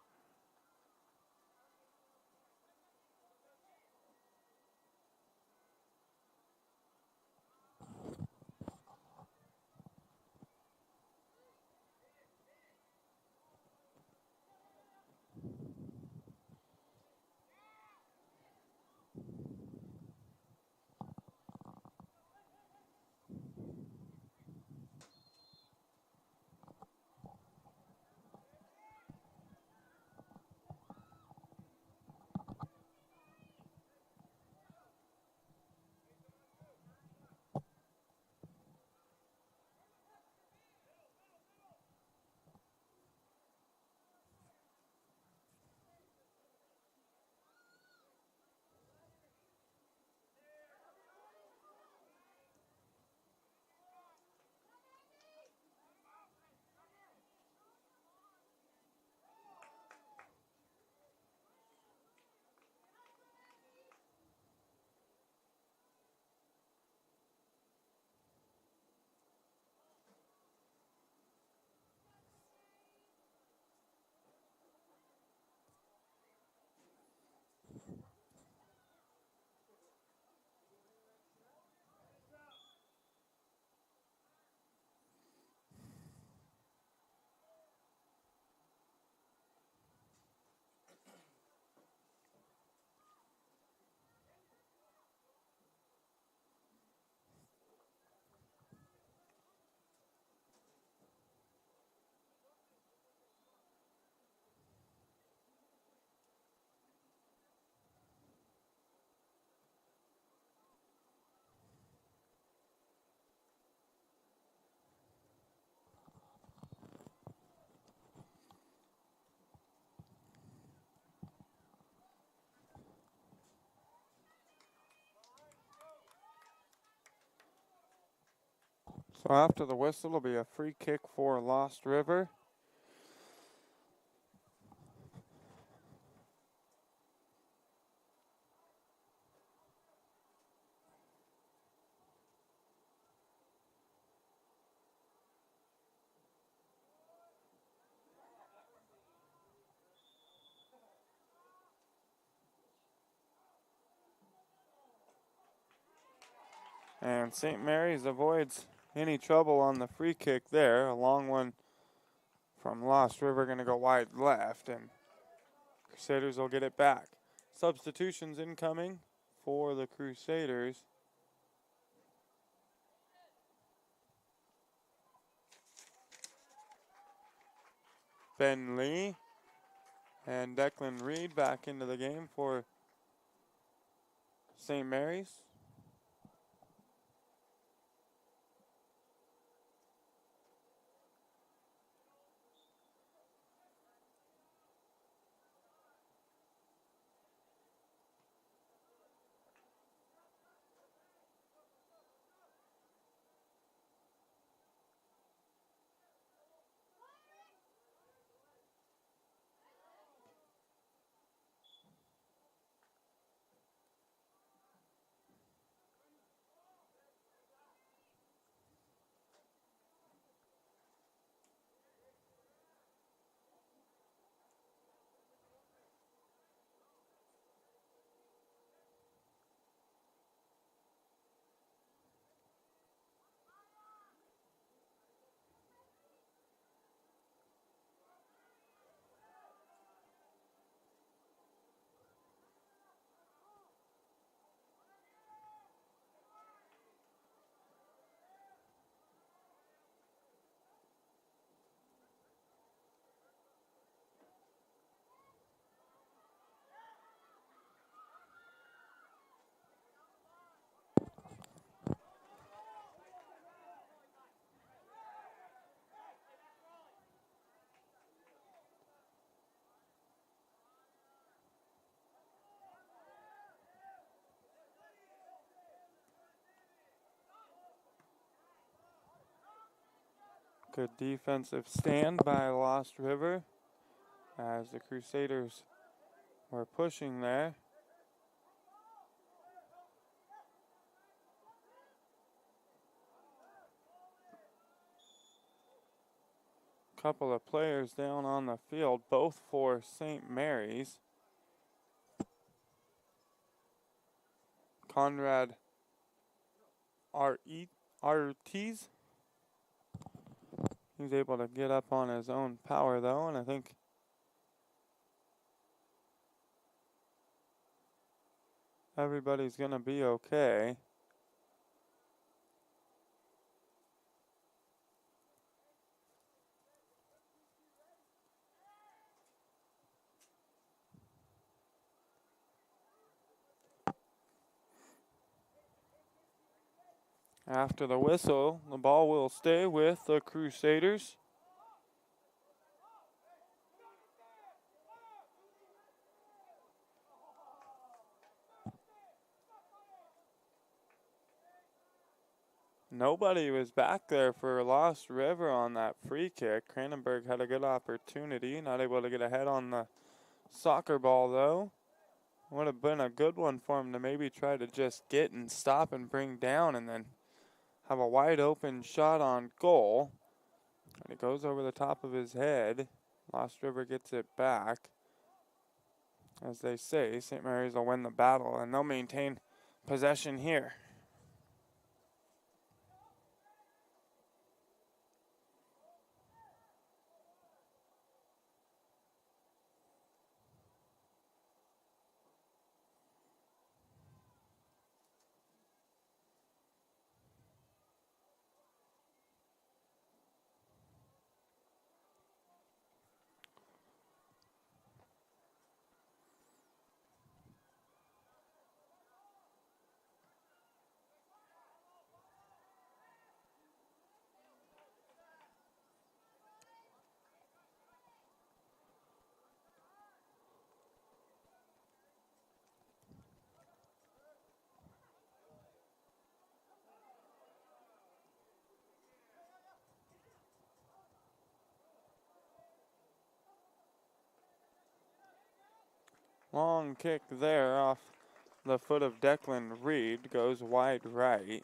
Speaker 1: So after the whistle, it'll be a free kick for Lost River. And St. Mary's avoids any trouble on the free kick there. A long one from Lost River, going to go wide left, and Crusaders will get it back. Substitutions incoming for the Crusaders. Ben Lee and Declan Reed back into the game for St. Mary's. Good defensive stand by Lost River as the Crusaders were pushing there. Couple of players down on the field, both for St. Mary's. Conrad Ortiz. He's able to get up on his own power though, and I think everybody's going to be okay. After the whistle, the ball will stay with the Crusaders. Nobody was back there for Lost River on that free kick. Cranenburg had a good opportunity, not able to get ahead on the soccer ball though. Would have been a good one for him to maybe try to just get and stop and bring down and then have a wide open shot on goal. And it goes over the top of his head. Lost River gets it back. As they say, St. Mary's will win the battle and they'll maintain possession here. Long kick there off the foot of Declan Reed, goes wide right.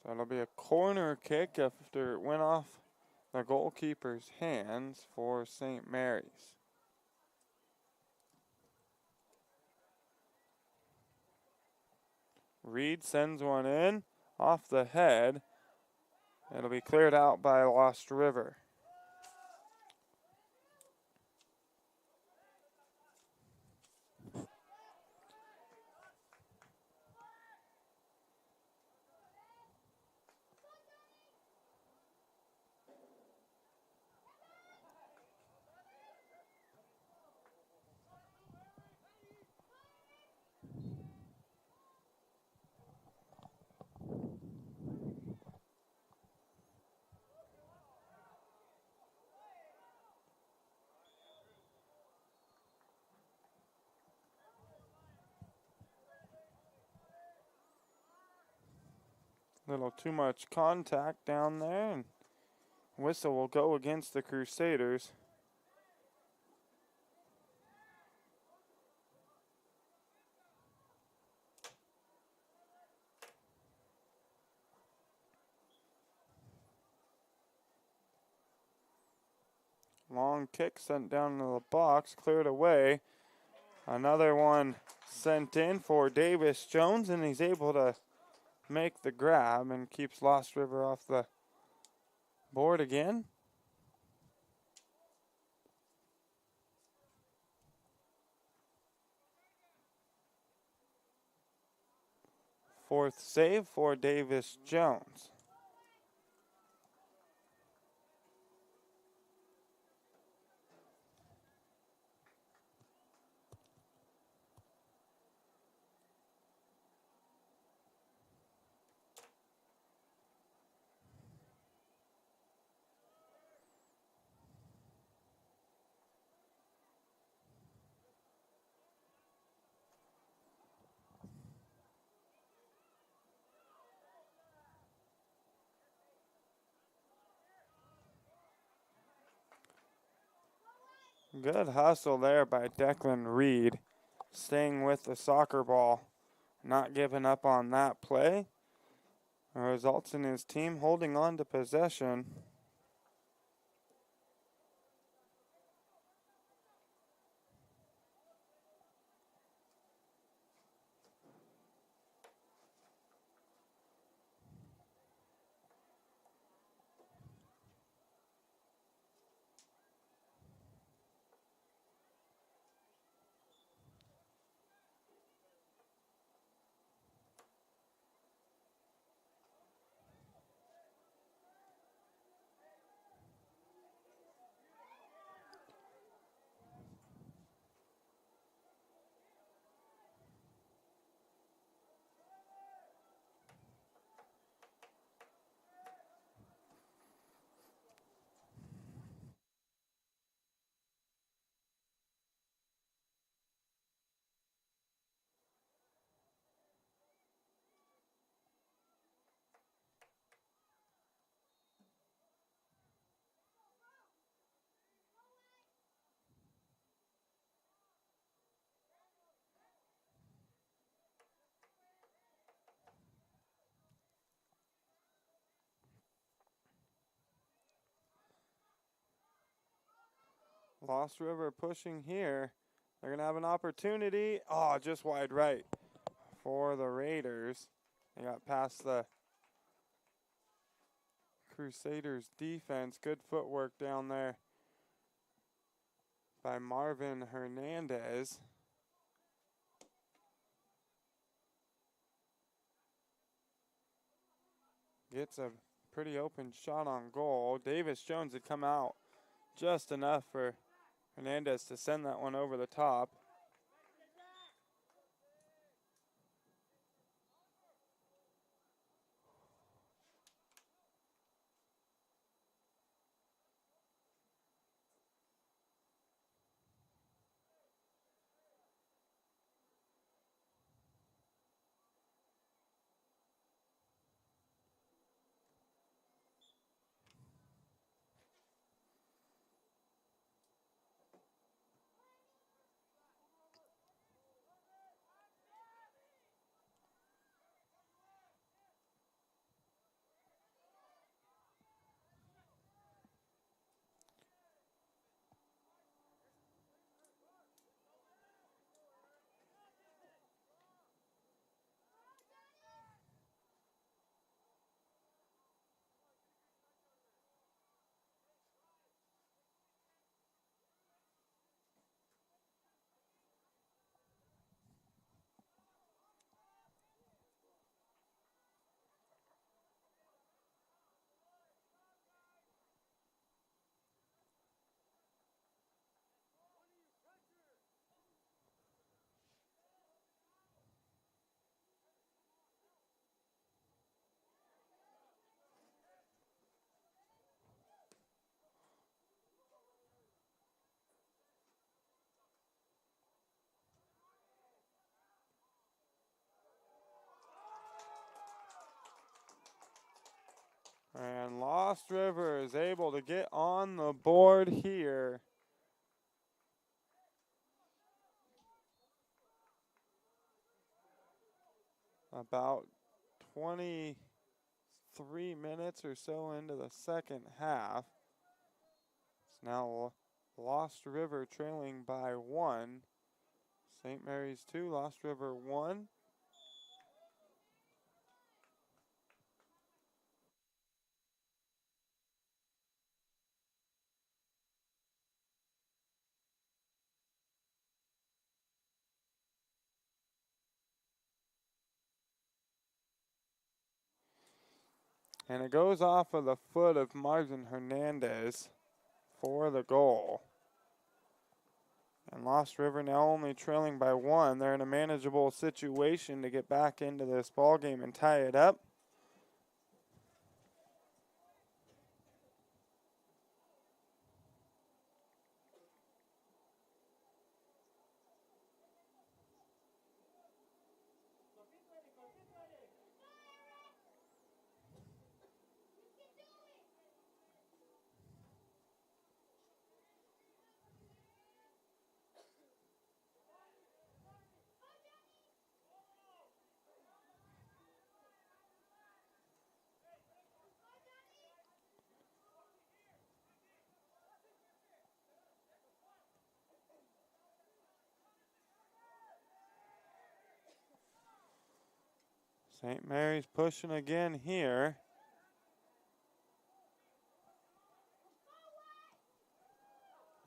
Speaker 1: So it'll be a corner kick after it went off the goalkeeper's hands for St. Mary's. Reed sends one in off the head. It'll be cleared out by Lost River. Little too much contact down there, and whistle will go against the Crusaders. Long kick sent down to the box, cleared away. Another one sent in for Davis Jones, and he's able to make the grab and keeps Lost River off the board again. Fourth save for Davis Jones. Good hustle there by Declan Reed, staying with the soccer ball, not giving up on that play. It results in his team holding on to possession. Lost River pushing here. They're going to have an opportunity. Oh, just wide right for the Raiders. They got past the Crusaders defense. Good footwork down there by Marvin Hernandez. Gets a pretty open shot on goal. Davis Jones had come out just enough for Hernandez to send that one over the top. And Lost River is able to get on the board here. About 23 minutes or so into the second half. It's now Lost River trailing by 1. St. Mary's 2, Lost River 1. And it goes off of the foot of Marvin Hernandez for the goal. And Lost River now only trailing by 1. They're in a manageable situation to get back into this ball game and tie it up. St. Mary's pushing again here.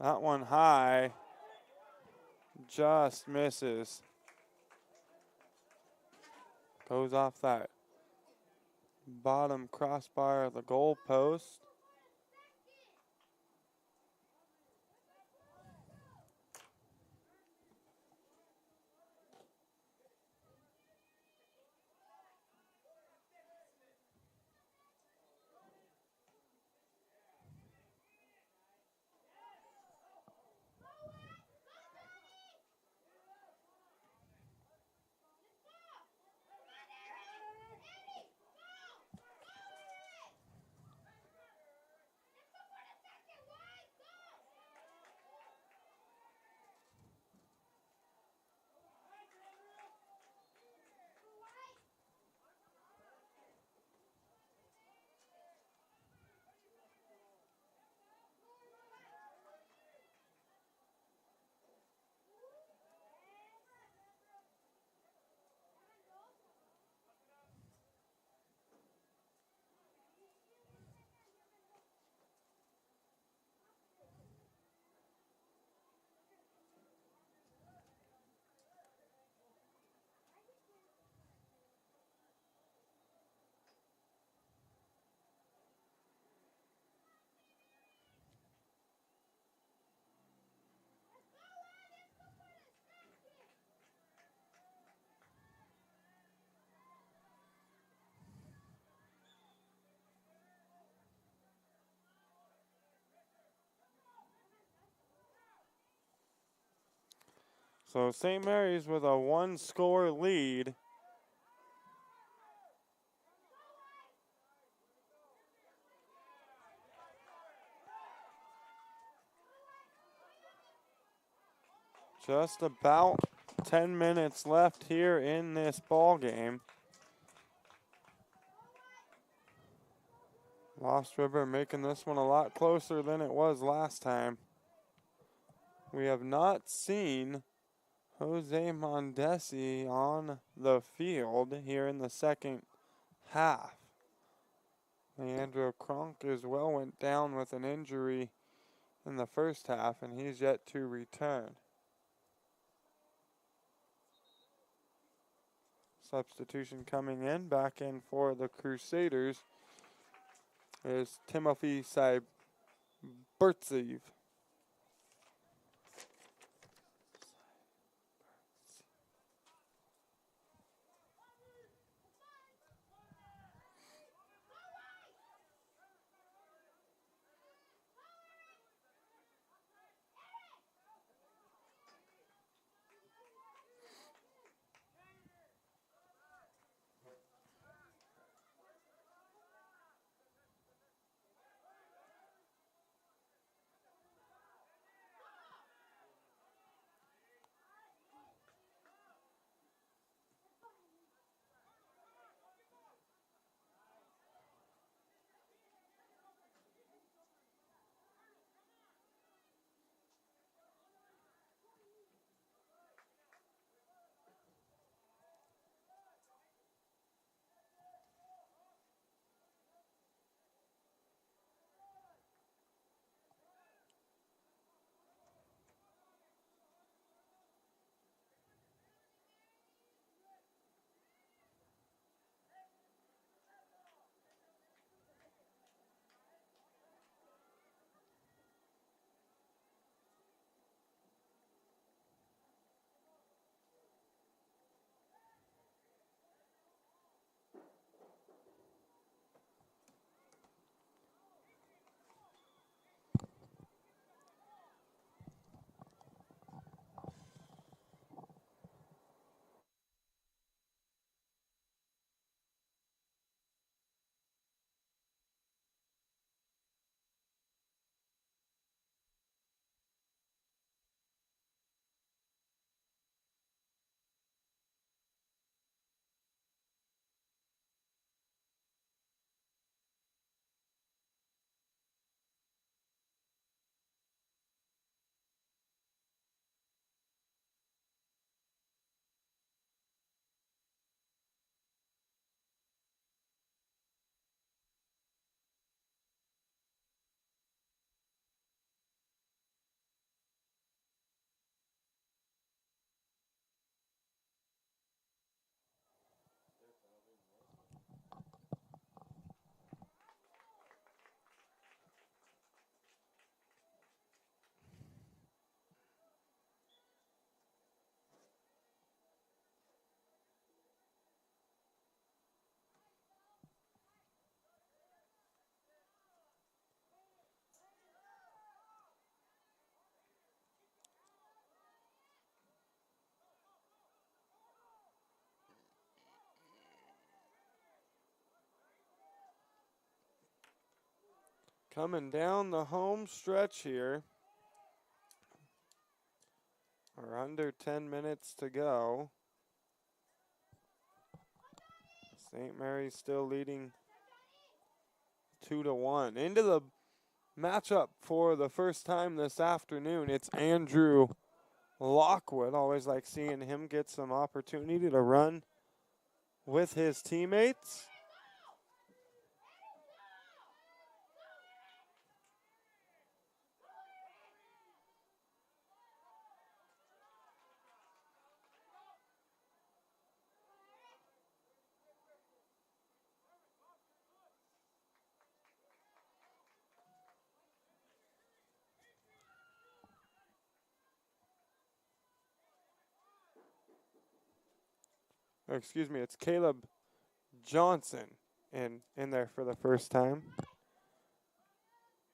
Speaker 1: That one high. Just misses. Goes off that bottom crossbar of the goal post. So St. Mary's with a 1-score lead. Just about 10 minutes left here in this ball game. Lost River making this one a lot closer than it was last time. We have not seen Jose Mondesi on the field here in the second half. Leandro Kronk as well went down with an injury in the first half, and he's yet to return. Substitution coming in, back in for the Crusaders is Timothy Cybertsev. Coming down the home stretch here. We're under 10 minutes to go. St. Mary's still leading 2-1. Into the matchup for the first time this afternoon, it's Andrew Lockwood. Always like seeing him get some opportunity to run with his teammates. Or excuse me, it's Caleb Johnson in there for the first time.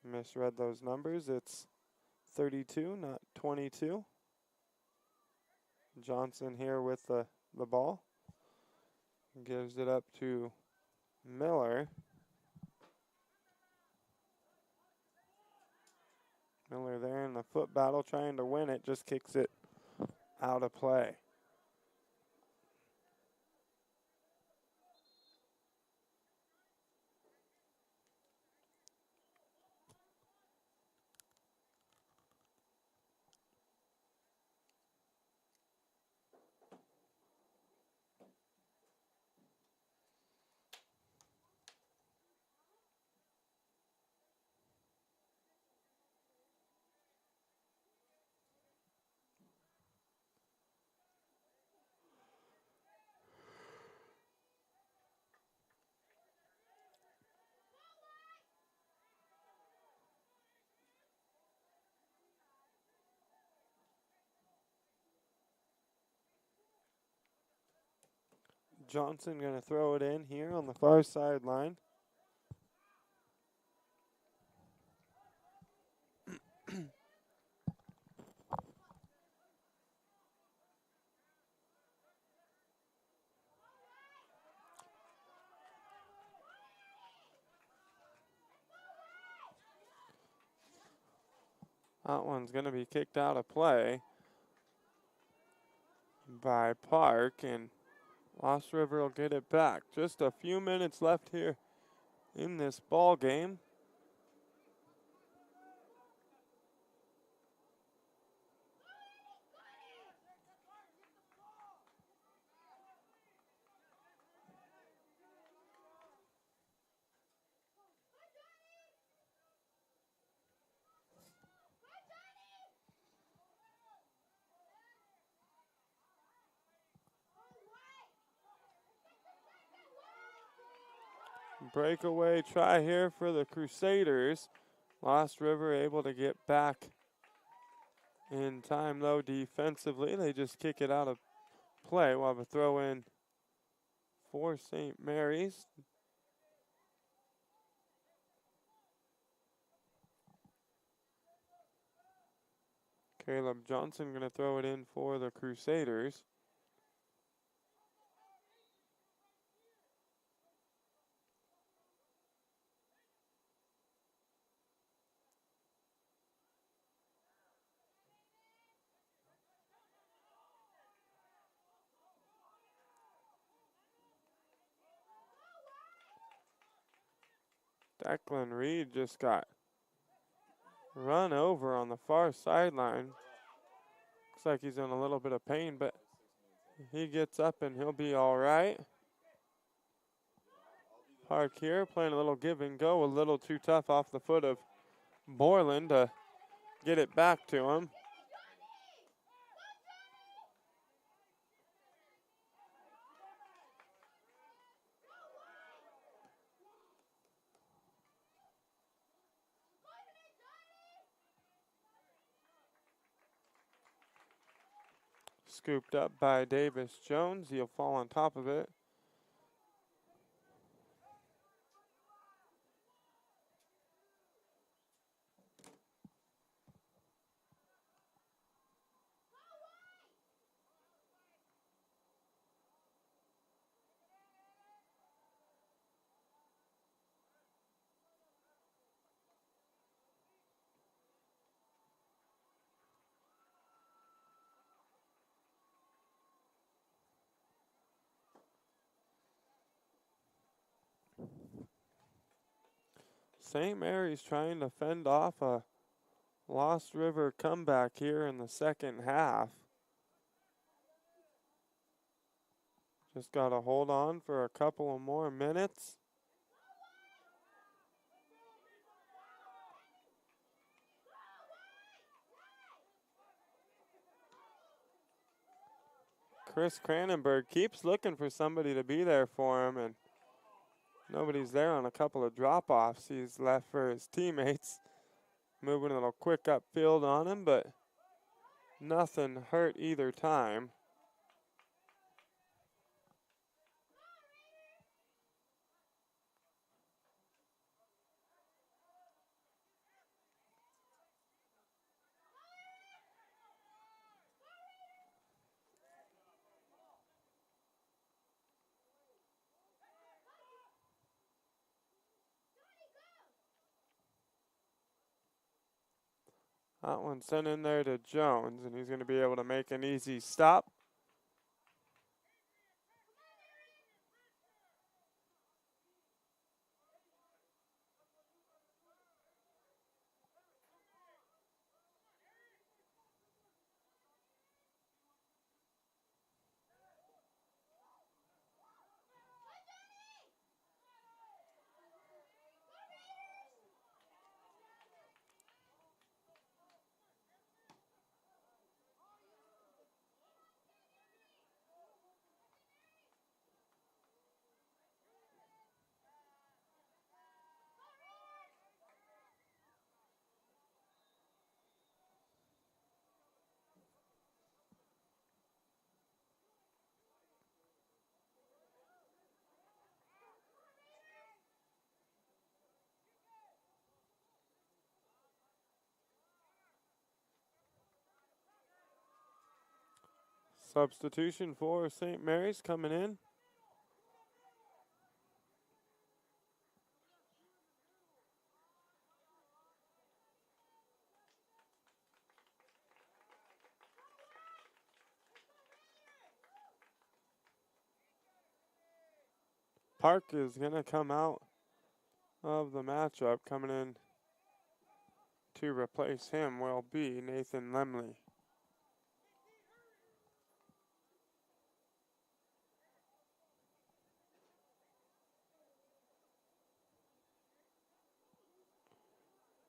Speaker 1: Misread those numbers. It's 32, not 22. Johnson here with the ball. Gives it up to Miller. Miller there in the foot battle trying to win it, just kicks it out of play. Johnson going to throw it in here on the far sideline. That one's going to be kicked out of play by Park, and Lost River will get it back. Just a few minutes left here in this ball game. Breakaway try here for the Crusaders. Lost River able to get back in time, though, defensively. They just kick it out of play. We'll have a throw in for St. Mary's. Caleb Johnson going to throw it in for the Crusaders. Declan Reed just got run over on the far sideline. Looks like he's in a little bit of pain, but he gets up and he'll be all right. Park here playing a little give and go, a little too tough off the foot of Borland to get it back to him. Scooped up by Davis Jones. He'll fall on top of it. St. Mary's trying to fend off a Lost River comeback here in the second half. Just got to hold on for a couple of more minutes. Chris Cranenberg keeps looking for somebody to be there for him, and nobody's there on a couple of drop-offs he's left for his teammates. Moving a little quick upfield on him, but nothing hurt either time. That one sent in there to Jones, and he's going to be able to make an easy stop. Substitution for St. Mary's coming in. Park is going to come out of the matchup. Coming in to replace him will be Nathan Lemley.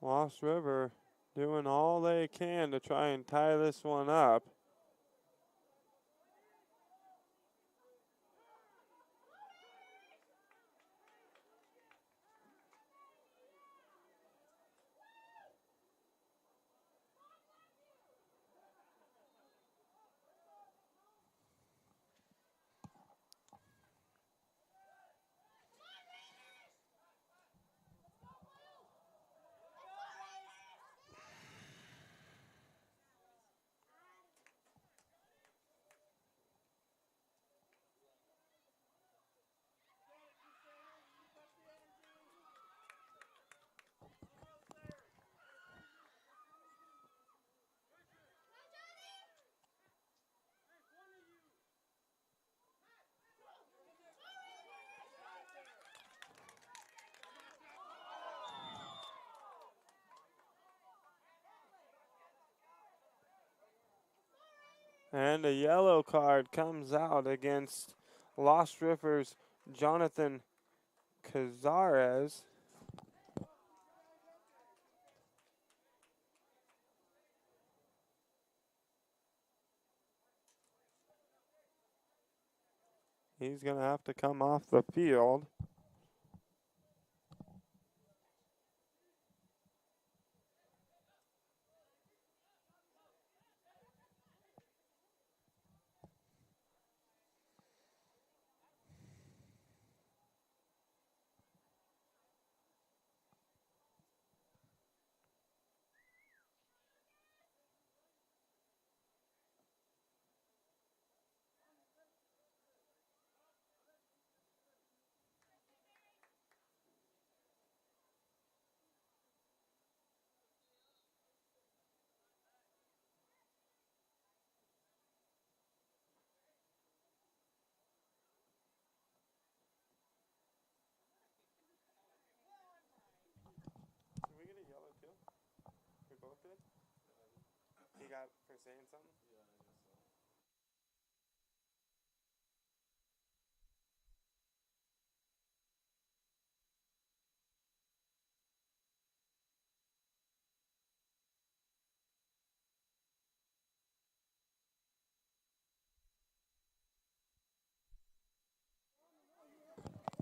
Speaker 1: Lost River doing all they can to try and tie this one up. And a yellow card comes out against Lost River's Jonathan Cazares. He's going to have to come off the field. that for saying something?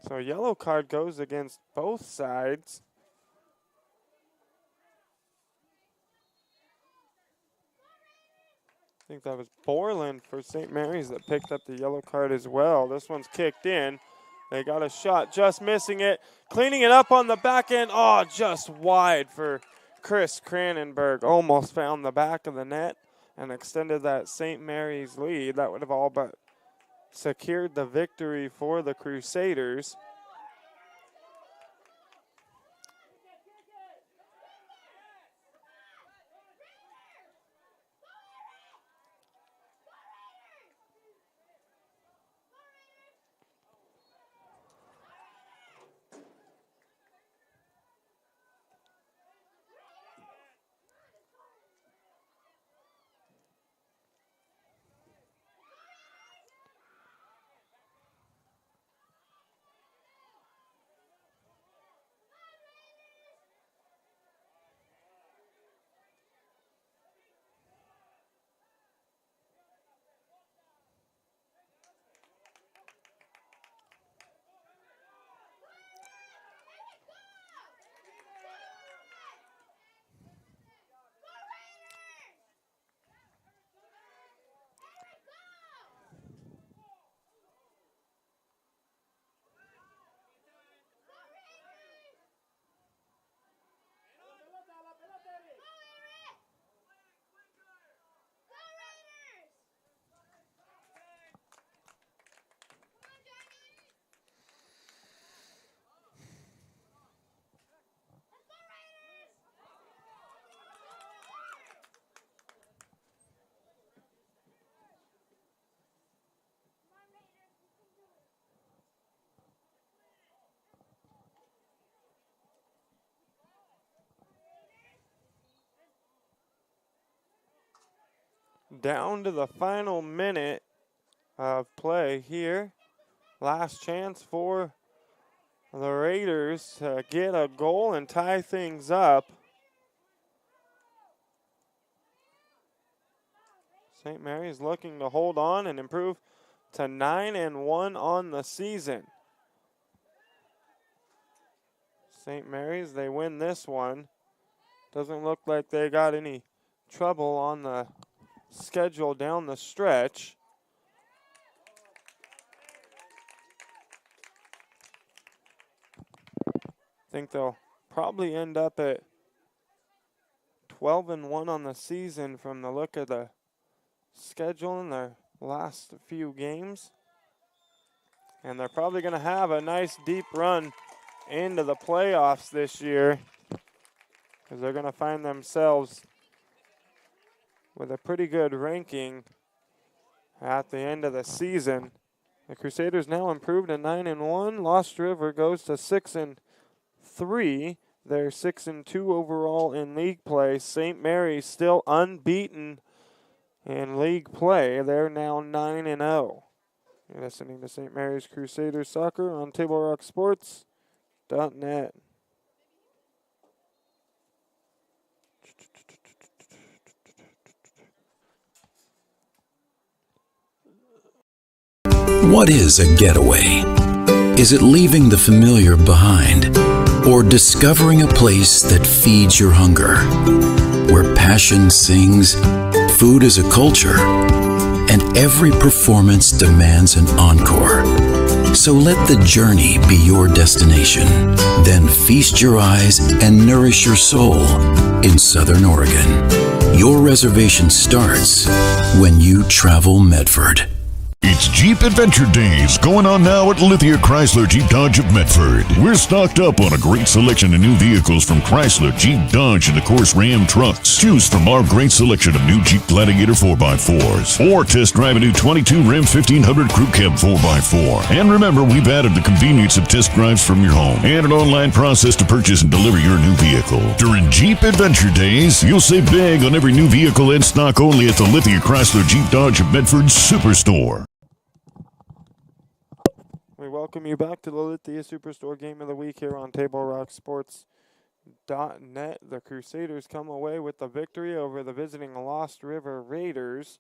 Speaker 1: So yellow card goes against both sides. I think that was Borland for St. Mary's that picked up the yellow card as well. This one's kicked in. They got a shot, just missing it. Cleaning it up on the back end. Oh, just wide for Chris Cranenberg. Almost found the back of the net and extended that St. Mary's lead. That would have all but secured the victory for the Crusaders. Down to the final minute of play here. Last chance for the Raiders to get a goal and tie things up. St. Mary's looking to hold on and improve to 9-1 on the season. St. Mary's, they win this one. Doesn't look like they got any trouble on the schedule down the stretch. I think they'll probably end up at 12-1 on the season from the look of the schedule in their last few games. And they're probably going to have a nice deep run into the playoffs this year, because they're going to find themselves with a pretty good ranking at the end of the season. The Crusaders now improved to 9-1. Lost River goes to 6-3. They're 6-2 overall in league play. St. Mary's still unbeaten in league play. They're now 9-0. You're listening to St. Mary's Crusaders Soccer on TableRockSports.net.
Speaker 11: What is a getaway? Is it leaving the familiar behind? Or discovering a place that feeds your hunger? Where passion sings, food is a culture, and every performance demands an encore. So let the journey be your destination. Then feast your eyes and nourish your soul in Southern Oregon. Your reservation starts when you travel Medford.
Speaker 2: It's Jeep Adventure Days going on now at Lithia Chrysler Jeep Dodge of Medford. We're stocked up on a great selection of new vehicles from Chrysler, Jeep, Dodge, and of course Ram trucks. Choose from our great selection of new Jeep Gladiator 4x4s or test drive a new 22 Ram 1500 Crew Cab 4x4. And remember, we've added the convenience of test drives from your home and an online process to purchase and deliver your new vehicle. During Jeep Adventure Days, you'll save big on every new vehicle in stock only at the Lithia Chrysler Jeep Dodge of Medford Superstore.
Speaker 1: We welcome you back to the Lithia Superstore Game of the Week here on TableRockSports.net. The Crusaders come away with the victory over the visiting Lost River Raiders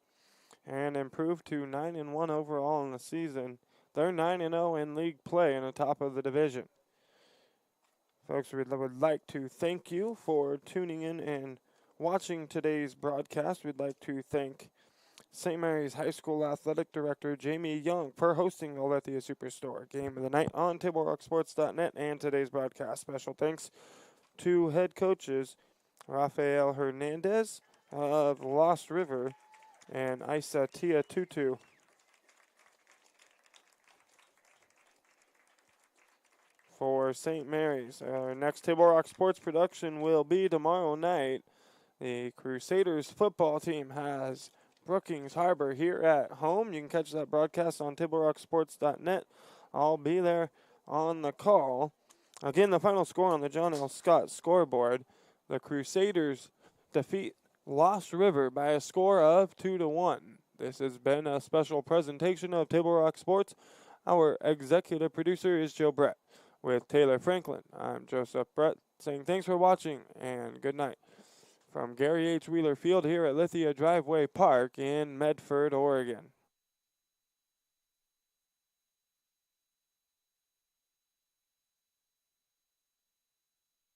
Speaker 1: and improve to 9-1 overall in the season. They're 9-0 in league play in the top of the division. Folks, we would like to thank you for tuning in and watching today's broadcast. We'd like to thank St. Mary's High School Athletic Director Jamie Young for hosting the Lithia Superstore Game of the Night on TableRockSports.net and today's broadcast. Special thanks to head coaches Rafael Hernandez of Lost River and Isa Tia Tutu. For St. Mary's, our next Table Rock Sports production will be tomorrow night. The Crusaders football team has Brookings Harbor here at home. You can catch that broadcast on TableRockSports.net. I'll be there on the call. Again, the final score on the John L. Scott scoreboard. The Crusaders defeat Lost River by a score of 2-1. This has been a special presentation of Table Rock Sports. Our executive producer is Joe Brett. With Taylor Franklin, I'm Joseph Brett saying thanks for watching and good night. From Gary H. Wheeler Field here at Lithia Driveway Park in Medford, Oregon.